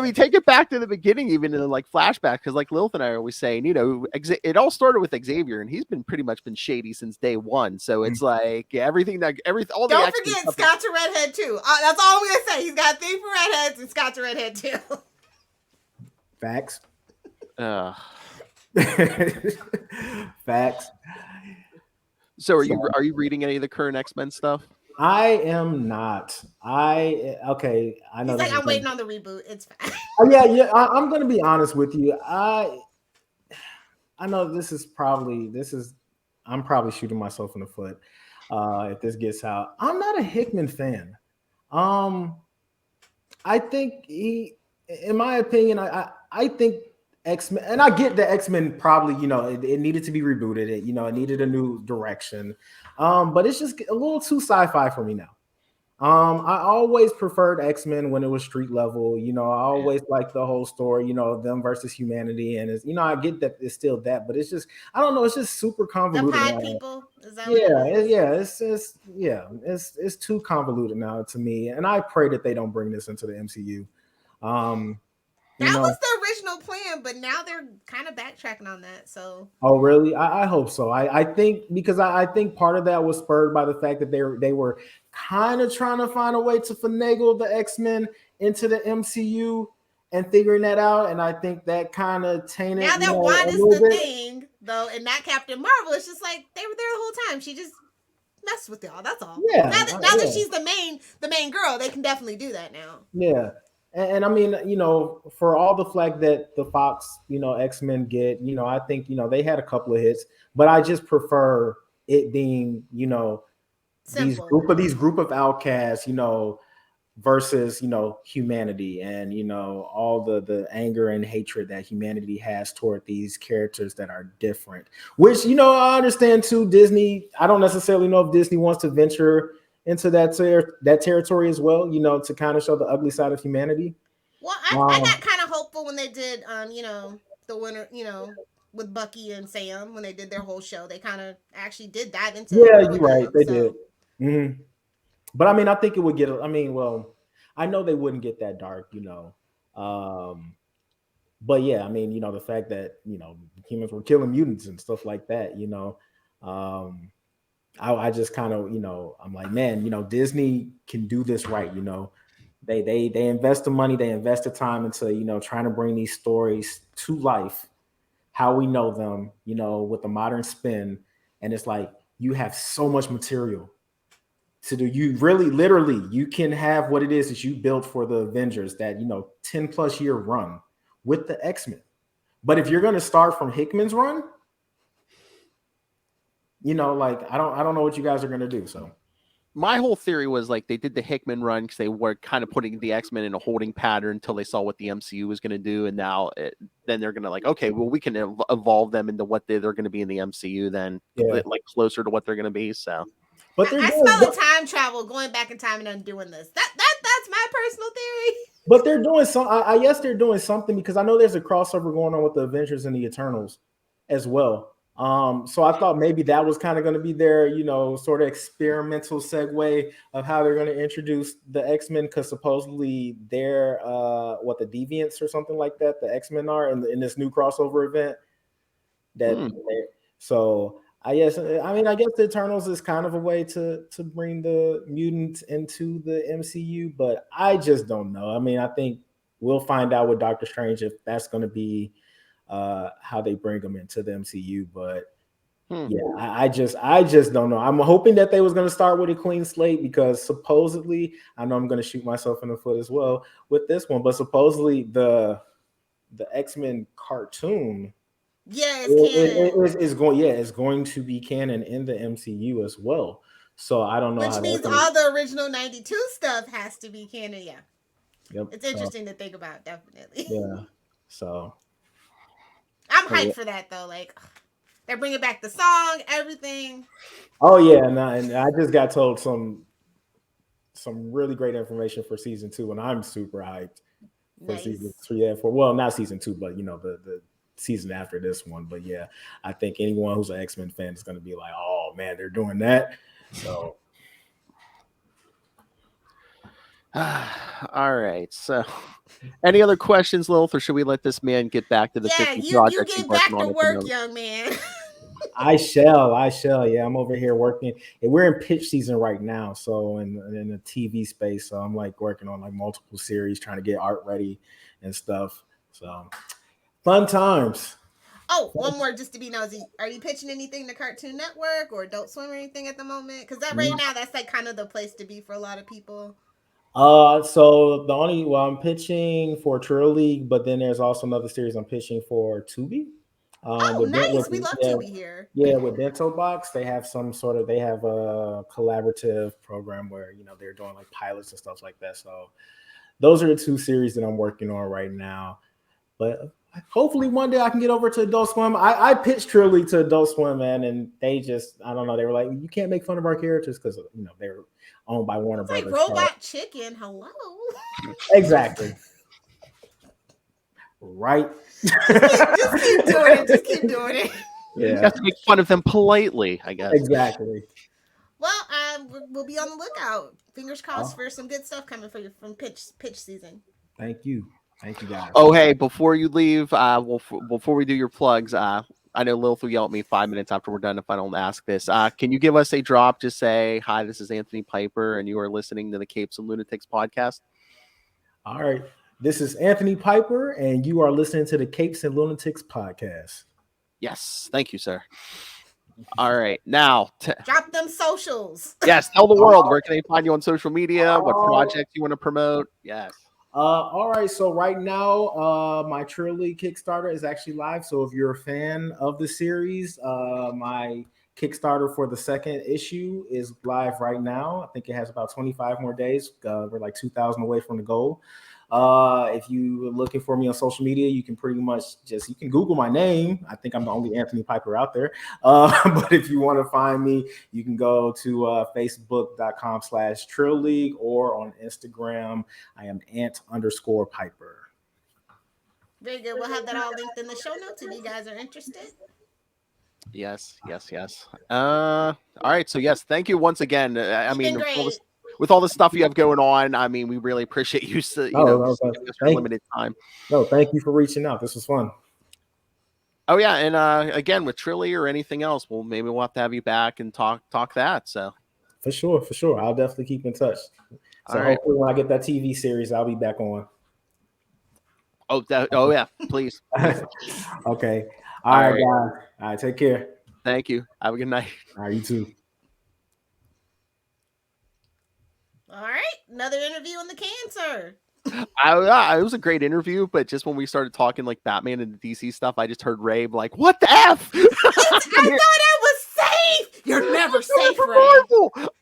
mean, take it back to the beginning, even in like flashback, because like Lilith and I are always saying, it all started with Xavier, and he's been pretty much been shady since day one. So it's like everything. Don't forget Scott's a redhead too. That's all I'm gonna say. He's got a thing for redheads, and Scott's a redhead too. Facts. Facts. So are you reading any of the current X-Men stuff? I am not. I know. He's like, I'm waiting on the reboot. It's fine. Yeah. I'm gonna be honest with you. I know I'm probably shooting myself in the foot if this gets out. I'm not a Hickman fan. I think in my opinion, I think X-Men, and I get that X-Men probably, it needed to be rebooted. It needed a new direction. But it's just a little too sci-fi for me now. I always preferred X-Men when it was street level. I always liked the whole story, them versus humanity. And it's, I get that it's still that, but it's just, I don't know, it's just super The convoluted Pod now. People? Is that Yeah, what it is? it's too convoluted now to me. And I pray that they don't bring this into the MCU. That was the original plan, but now they're kind of backtracking on that. So Oh, really? I hope so. I think because I think part of that was spurred by the fact that they were kind of trying to find a way to finagle the X-Men into the MCU and figuring that out. And I think that kind of tainted, now that a Wanda's little the bit. thing, though, and not Captain Marvel, it's just like they were there the whole time. She just messed with y'all. That's all. Yeah, Now that she's the main girl, they can definitely do that now. yeah. And I mean, for all the flack that the Fox, X-Men get, I think, they had a couple of hits, but I just prefer it being, Simple. these group of outcasts, versus, humanity and, all the anger and hatred that humanity has toward these characters that are different, which, I understand too. Disney, I don't necessarily know if Disney wants to venture into that territory as well, to kind of show the ugly side of humanity. Well, I got kind of hopeful when they did, the winter, with Bucky and Sam when they did their whole show. They kind of actually did dive into Yeah, more you're with right. them. They did. So Mm-hmm. But I mean, I think it would get. I mean, well, I know they wouldn't get that dark, Um, but yeah, I mean, the fact that humans were killing mutants and stuff like that, um, I just kind of, I'm like, man, Disney can do this right, they invest the money, they invest the time into trying to bring these stories to life, how we know them, with a modern spin, and it's like you have so much material to do. You really, literally, you can have what it is that you built for the Avengers, that 10+ year run with the X-Men. But if you're going to start from Hickman's run, like I don't know what you guys are going to do. So my whole theory was like they did the Hickman run because they were kind of putting the X-Men in a holding pattern until they saw what the MCU was going to do, and now then they're going to like, okay, well, we can evolve them into what they're going to be in the MCU, then like closer to what they're going to be. So, but they're I doing, smell a time travel, going back in time and undoing this. That's my personal theory. but they're doing some. I guess they're doing something, because I know there's a crossover going on with the Avengers and the Eternals as well. So I thought maybe that was kind of going to be their, sort of experimental segue of how they're going to introduce the X-Men, because supposedly they're the Deviants or something like that. The X-Men are in this new crossover event. So I guess the Eternals is kind of a way to bring the mutants into the MCU, but I just don't know. I mean, I think we'll find out with Doctor Strange if that's going to be how they bring them into the MCU. But yeah, I just don't know. I'm hoping that they was going to start with a clean slate, because supposedly, I know I'm going to shoot myself in the foot as well with this one, but supposedly the X-Men cartoon, Yeah, it's canon. it's going to be canon in the MCU as well. So I don't know Which how means that's all the original 92 stuff has to be canon. Yeah. Yep. It's interesting to think about, definitely. Yeah. So I'm hyped for that, though. Like, they're bringing back the song, everything. oh yeah, and I just got told some really great information for season 2, and I'm super hyped for season Nice. 3 and 4. Well, not season 2, but the season after this one. But yeah, I think anyone who's an X-Men fan is going to be like, oh man, they're doing that. So all right. So, any other questions, Lilith, or should we let this man get back to the 50 You projects he's get working back on to at the work, moment? young man. I shall. Yeah, I'm over here working. And we're in pitch season right now, so in the TV space. So I'm like working on like multiple series, trying to get art ready and stuff. So fun times. Oh, one more just to be nosy. Are you pitching anything to Cartoon Network or Adult Swim or anything at the moment? Because that right now, that's like kind of the place to be for a lot of people. So I'm pitching for Trill League, but then there's also another series I'm pitching for Tubi. Oh, nice. We love Tubi here. Yeah, with Bento Box, they have a collaborative program where they're doing like pilots and stuff like that. So those are the 2 series that I'm working on right now. But hopefully one day I can get over to Adult Swim. I pitched Truly to Adult Swim, man, and they just, I don't know, they were like, you can't make fun of our characters because they're owned by Warner It's like Brothers. Robot Chicken. Hello. Exactly. Right. Just keep doing it. Just keep doing it. You have to make fun of them politely, I guess. Exactly. Well, we'll be on the lookout. Fingers crossed for some good stuff coming for you from pitch season. Thank you. Thank you, guys. Oh, hey, before you leave, before we do your plugs, I know Lilith will yell at me 5 minutes after we're done if I don't ask this. Can you give us a drop? Just say, hi, this is Anthony Piper, and you are listening to the Capes and Lunatics podcast. All right. This is Anthony Piper, and you are listening to the Capes and Lunatics podcast. Yes. Thank you, sir. All right. Now, drop them socials. Yes. Tell the world, where can they find you on social media? What projects you want to promote? Yes. All right. So right now, my Truly Kickstarter is actually live. So if you're a fan of the series, my Kickstarter for the second issue is live right now. I think it has about 25 more days. We're like 2,000 away from the goal. If you're looking for me on social media, you can pretty much you can Google my name. I think I'm the only Anthony Piper out there. But if you want to find me, you can go to facebook.com/Trill League or on Instagram. I am Ant_Piper. Very good. We'll have that all linked in the show notes if you guys are interested. Yes. All right. So yes, thank you once again. I mean, with all the stuff you have going on, I mean, we really appreciate you. Limited time. No, thank you for reaching out. This was fun. Oh yeah, and again with Trilly or anything else, maybe we'll have to have you back and talk that. So for sure, I'll definitely keep in touch. So hopefully when I get that TV series, I'll be back on. Oh yeah, please. Okay. All right, guys. All right, take care. Thank you. Have a good night. All right, you too. All right, another interview on the cancer. It was a great interview, but just when we started talking like Batman and the DC stuff, I just heard Ray like, "What the f?" I thought I was safe. You're never safe, Ray.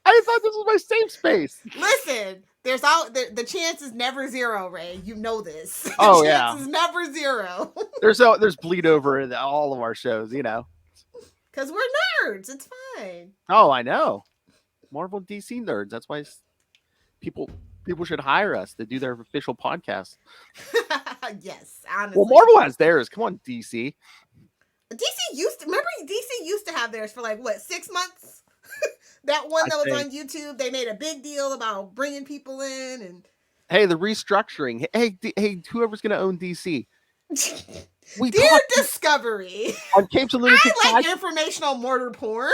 I thought this was my safe space. Listen, there's the chance is never zero, Ray. You know this. The chance is never zero. There's bleed over in all of our shows, because we're nerds. It's fine. Oh, I know. Marvel and DC nerds. That's why people should hire us to do their official podcast. Yes, honestly. Well, Marvel has theirs. Come on, DC. DC used to have theirs for 6 months. That one that was on YouTube, they made a big deal about bringing people in and. Hey, the restructuring. Hey, whoever's gonna own DC. Dear Discovery. On Capes and Lunatics. I like informational murder porn.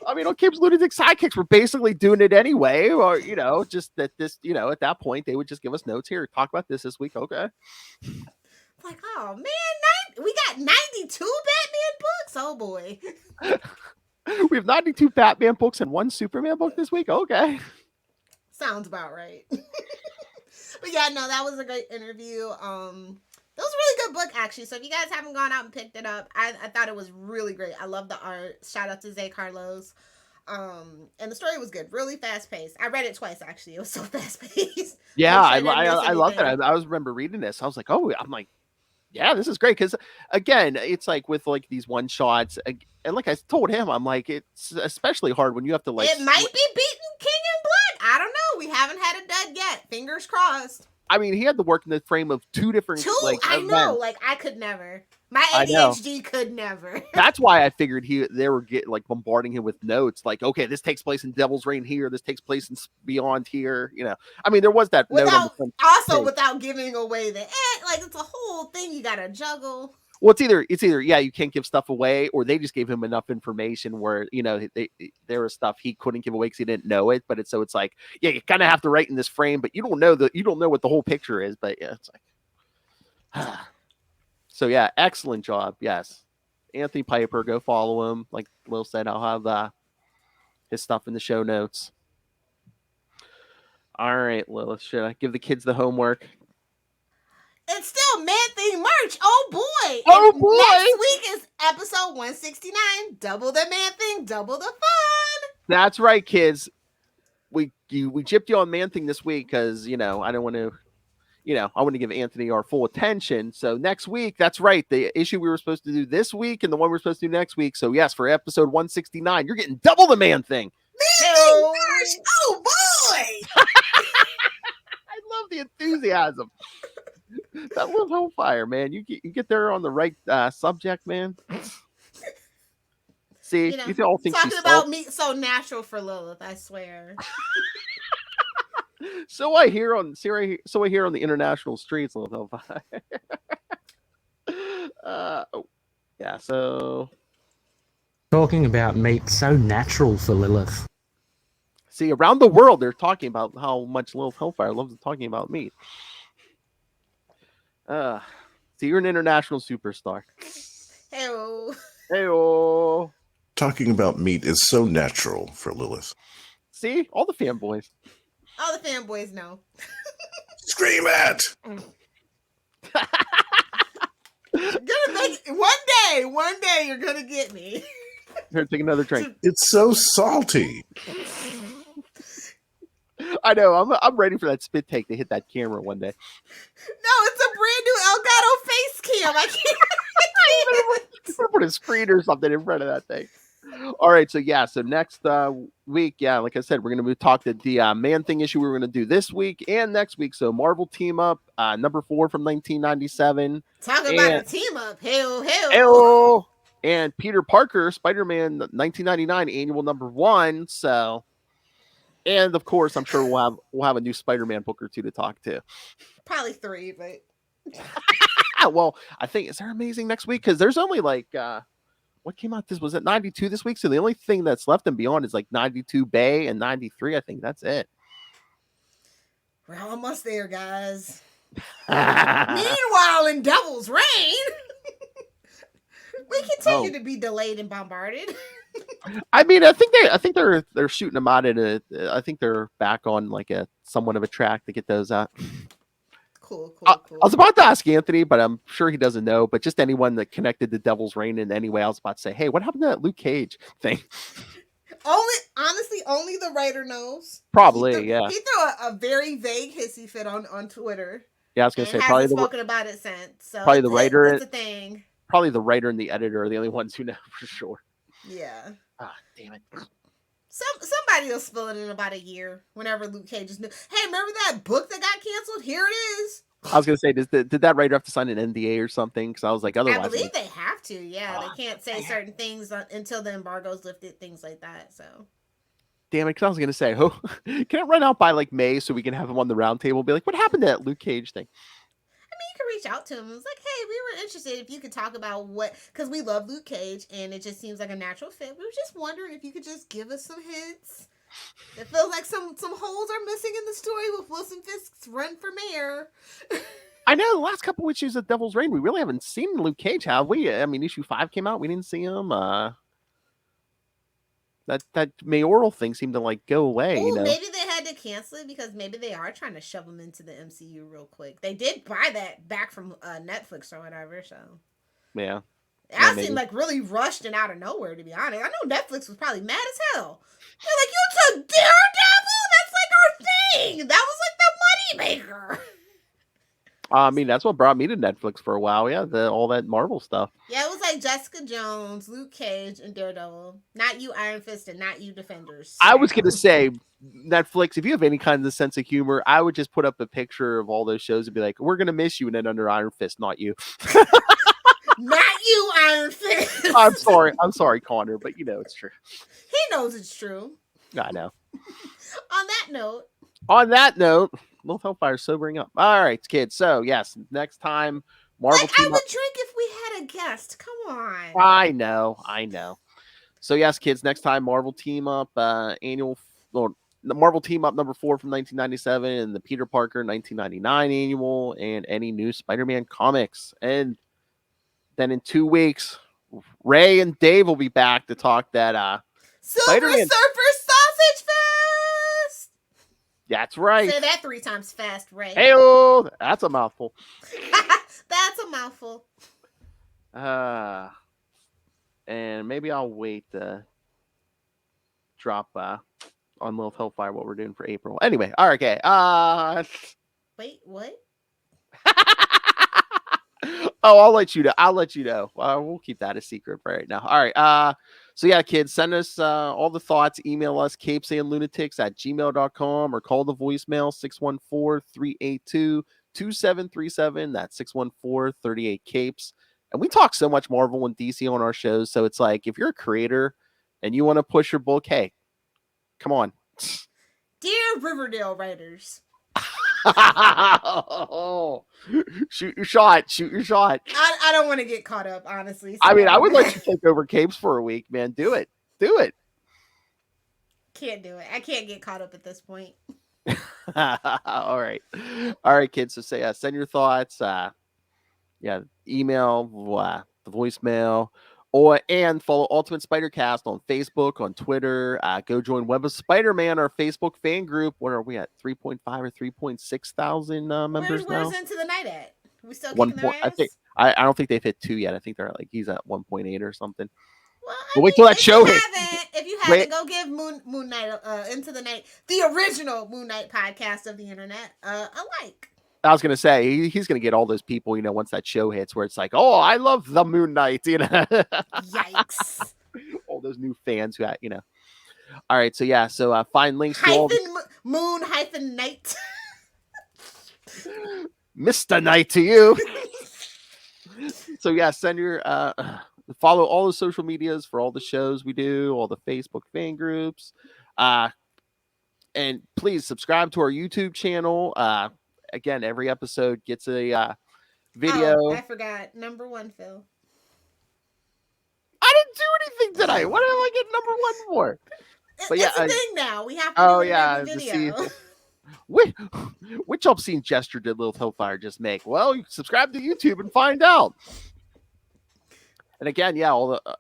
I mean, on Capes and Lunatics Sidekicks, we're basically doing it anyway, or just that this, at that point, they would just give us notes here. Talk about this week, okay? Like, oh man, we got 92 Batman books. Oh boy, we have 92 Batman books and 1 Superman book this week. Okay, sounds about right. But yeah, no, that was a great interview. It was a really good book, actually. So if you guys haven't gone out and picked it up, I thought it was really great. I love the art. Shout out to Zay Carlos. And the story was good. Really fast paced. I read it twice, actually. It was so fast paced. Yeah, I love that. I was remember reading this. I was like, yeah, this is great. Because again, it's like with these one shots. And like I told him, I'm like, it's especially hard when you have to It might be beating King in Blood. I don't know. We haven't had a dud yet. Fingers crossed. I mean, he had to work in the frame of 2 different. I know. I could never. My ADHD could never. That's why I figured they were bombarding him with notes. Like, okay, this takes place in Devil's Reign here. This takes place in Beyond here. I mean, there was that note without giving away the it's a whole thing you gotta juggle. Well, it's either you can't give stuff away, or they just gave him enough information where there was stuff he couldn't give away because he didn't know it. But it's like you kind of have to write in this frame, but you don't know what the whole picture is. But yeah, it's like so yeah, excellent job. Yes, Anthony Piper, go follow him. Like Lil said, I'll have his stuff in the show notes. All right, Lilith, should I give the kids the homework? It's still Man-Thing merch. Oh boy. Oh boy. Next week is episode 169. Double the Man-Thing, double the fun. That's right, kids. We gypped you on Man-Thing this week because, I don't want to I want to give Anthony our full attention. So next week, that's right, the issue we were supposed to do this week and the one we're supposed to do next week. So yes, for episode 169, you're getting double the Man Thing. Gosh, Oh boy! I love the enthusiasm. That little Hellfire, man. You get there on the right subject, man. See, you all think talking she's about meat so natural for Lilith, I swear. So I hear on the international streets, little Hellfire. Yeah. So Talking about meat so natural for Lilith. see, around the world, they're talking about how much Lilith Hellfire loves talking about meat. So you're an international superstar. Hey-o. Hey-oh. Talking about meat is so natural for Lilith. See, all the fanboys. All the fanboys know. Scream at! Gonna make one day you're gonna get me. Here, take another drink. It's so salty. I know. I'm ready for that spit take to hit that camera one day. No, it's a brand new Elgato face cam. I can't. Put a screen or something in front of that thing. All right, so next week, like I said, we're going to talk to the Man Thing issue we were going to do this week and next week. So Marvel Team Up, number 4 from 1997. Talk about a team up. Hell. Hello. And Peter Parker, Spider-Man 1999, annual number 1. So, and of course, I'm sure we'll have a new Spider-Man book or two to talk to. Probably 3, but well, I think, is there Amazing next week? Because there's only like what came out was it 92 this week? So the only thing that's left and beyond is like 92 Bay and 93. I think that's it. We're almost there, guys. Meanwhile, in Devil's Reign, we continue to be delayed and bombarded. I mean, I think they're shooting them out at I think they're back on like a somewhat of a track to get those out. Cool. I was about to ask Anthony, but I'm sure he doesn't know. But just anyone that connected to Devil's Reign in any way, I was about to say, hey, what happened to that Luke Cage thing? Only the writer knows. Probably, He threw a very vague hissy fit on Twitter. Yeah, I was gonna say probably spoken about it since. So probably the writer. It's a thing. Probably the writer and the editor are the only ones who know for sure. Yeah. Ah, damn it. Somebody will spill it in about a year whenever Luke Cage is new. Hey, remember that book that got canceled? Here it is. I was gonna say, did that writer have to sign an NDA or something? Because I was like, otherwise, I believe they have to. Yeah, they can't say certain things until the embargo's lifted, things like that. So, damn it! Because I was gonna say, can it run out by like May so we can have him on the round table? Be like, what happened to that Luke Cage thing? I mean, you can reach out to him. It's like, hey, we were interested if you could talk about because we love Luke Cage and it just seems like a natural fit. We were just wondering if you could just give us some hints. It feels like some holes are missing in the story with Wilson Fisk's run for mayor. I know the last couple issues of Devil's Reign, we really haven't seen Luke Cage, have we? I mean, issue 5 came out, we didn't see him. That mayoral thing seemed to like go away. Ooh, maybe they had to cancel it because maybe they are trying to shove him into the MCU real quick. They did buy that back from Netflix or whatever, so yeah. That seemed like really rushed and out of nowhere, to be honest. I know Netflix was probably mad as hell. They're like, you took Daredevil? That's like our thing. That was like the moneymaker. I mean, that's what brought me to Netflix for a while. Yeah, all that Marvel stuff. Yeah, it was like Jessica Jones, Luke Cage, and Daredevil. Not you, Iron Fist, and not you, Defenders. I was going to say, Netflix, if you have any kind of sense of humor, I would just put up a picture of all those shows and be like, we're going to miss you, and then under Iron Fist, not you. Not you, Iron Fist. I'm sorry, Connor, but you know it's true. He knows it's true. I know. On that note, Little Hellfire sobering up. All right, kids. So yes, next time Marvel. I would drink if we had a guest. Come on. I know. So yes, kids. Next time Marvel Team Up annual, or the Marvel Team Up number 4 from 1997, and the Peter Parker 1999 annual, and any new Spider-Man comics. And then in 2 weeks, Ray and Dave will be back to talk that Silver Surfer Sausage Fest. That's right. Say that 3 times fast, Ray. Hey-oh, that's a mouthful. That's a mouthful. And maybe I'll wait to drop on Little Hellfire what we're doing for April. Anyway, all right, okay. Wait, what? Oh, I'll let you know. We'll keep that a secret for right now. All right. So yeah, kids, send us all the thoughts. Email us capesandlunatics@gmail.com or call the voicemail 614-382-2737. That's 614-38-capes. And we talk so much Marvel and DC on our shows. So it's like, if you're a creator and you want to push your book, hey, come on. Dear Riverdale writers, Shoot your shot. I don't want to get caught up, honestly. I mean, I so- would let you take over capes for a week, man. Do it. Can't do it. I can't get caught up at this point. All right, kids. So send your thoughts. Email, the voicemail, and follow Ultimate Spider-Cast on Facebook, on Twitter. Go join Web of Spider-Man, our Facebook fan group. What are we at? 3.5 or 3.6 thousand members now. Where's Into the Night at? We still One kicking their point. ass? I don't think they've hit 2 yet. I think they're like he's at 1.8 or something. Well, But wait till that show hits. If you haven't, go give Moon Knight, Into the Night, the original Moon Knight podcast of the internet, a like. I was gonna say he's gonna get all those people, once that show hits, where it's like, oh, I love the Moon Knight, Yikes! All those new fans who, All right, so find links to all Moon Knight, Mr. Knight to you. So send your follow all the social medias for all the shows we do, all the Facebook fan groups, and please subscribe to our YouTube channel. Again, every episode gets a video. Oh, I forgot. Number 1, Phil. I didn't do anything tonight. What did I get number 1 for? But it's a thing now. We have to do every video. Which obscene gesture did Lilith Hellfire just make? Well, you subscribe to YouTube and find out. And again,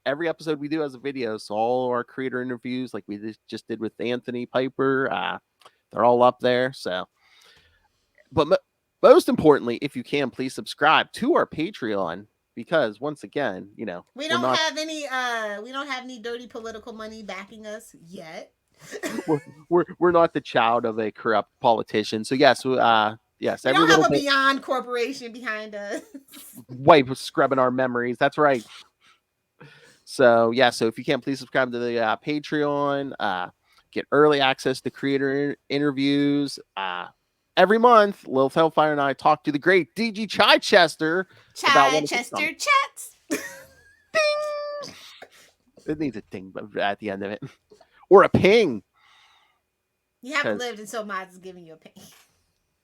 every episode we do has a video. So all our creator interviews, like we just did with Anthony Piper, they're all up there. So, but most importantly, if you can, please subscribe to our Patreon, because once again, we don't have any dirty political money backing us yet. we're not the child of a corrupt politician. So yes, we every don't little have a bit, Beyond Corporation behind us. wipe scrubbing our memories. That's right. So so if you can, please subscribe to the Patreon. Get early access to creator interviews. Every month, Lilith Hellfire and I talk to the great DG Chichester. Chichester chats. Ding! It needs a ding at the end of it. Or a ping. You haven't lived until Maz is giving you a ping.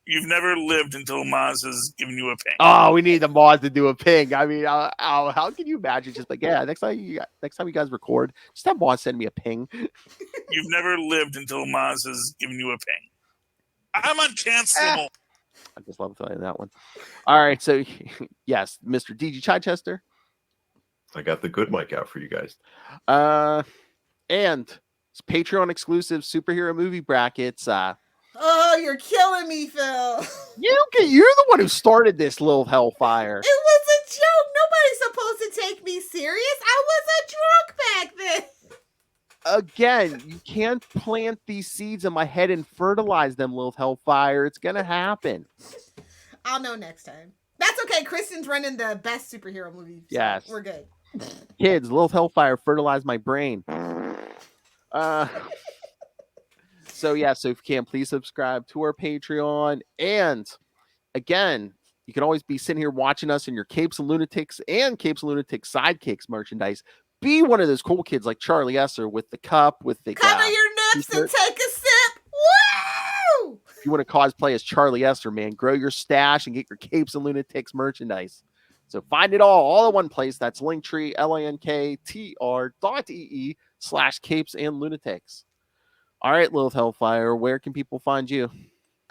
You've never lived until Maz has given you a ping. Oh, we need the mod to do a ping. I mean, how can you imagine? Just like, next time you guys record, just have Mod send me a ping. You've never lived until Maz has given you a ping. I'm uncancelable. I just love telling that one. All right, so yes, Mr. DG Chichester. I got the good mic out for you guys. And it's Patreon exclusive superhero movie brackets. Oh, you're killing me, Phil. You're the one who started this, Lil Hellfire. It was a joke. Nobody's supposed to take me serious. I was a drunk back then. Again, you can't plant these seeds in my head and fertilize them, Lil Hellfire. It's gonna happen. I'll know next time. That's okay. Kristen's running the best superhero movie. So yes, we're good. Kids, Lil Hellfire fertilized my brain. So if you can, please subscribe to our Patreon. And again, you can always be sitting here watching us in your Capes and Lunatics and Capes and Lunatics Sidekicks merchandise. Be one of those cool kids like Charlie Esser with the cup, with the cover your nips and take a sip. Woo! If you want to cosplay as Charlie Esser, man, grow your stash and get your Capes and Lunatics merchandise. So find it all in one place. That's Linktree, linktr.ee/Capes and Lunatics. All right, Lilith Hellfire, where can people find you?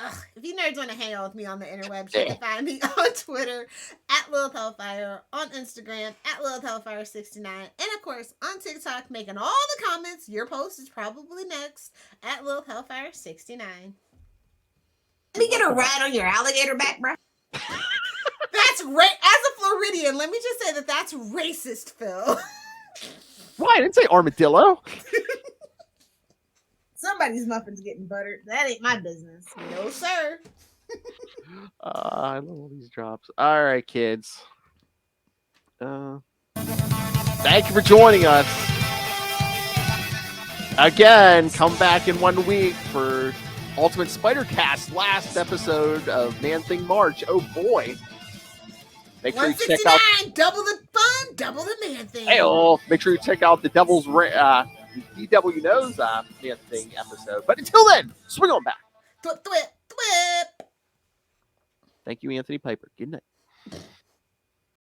If you nerds want to hang out with me on the interwebs, you can find me on Twitter at Lilith Hellfire, on Instagram at Lilith Hellfire69, and of course on TikTok, making all the comments. Your post is probably next at Lilith Hellfire69. Let me get a ride on your alligator back, bro. That's as a Floridian, let me just say that's racist, Phil. Why? I didn't say armadillo. Somebody's muffin's getting buttered. That ain't my business. No, sir. I love all these drops. All right, kids. Thank you for joining us. Again, come back in 1 week for Ultimate Spider Cast, last episode of Man Thing March. Oh boy. Make sure you check out 169, double the fun, double the man thing. make sure you check out the DW Knows Man Thing episode. But until then, swing on back. Thwip, thwip, thwip. Thank you, Anthony Piper. Good night.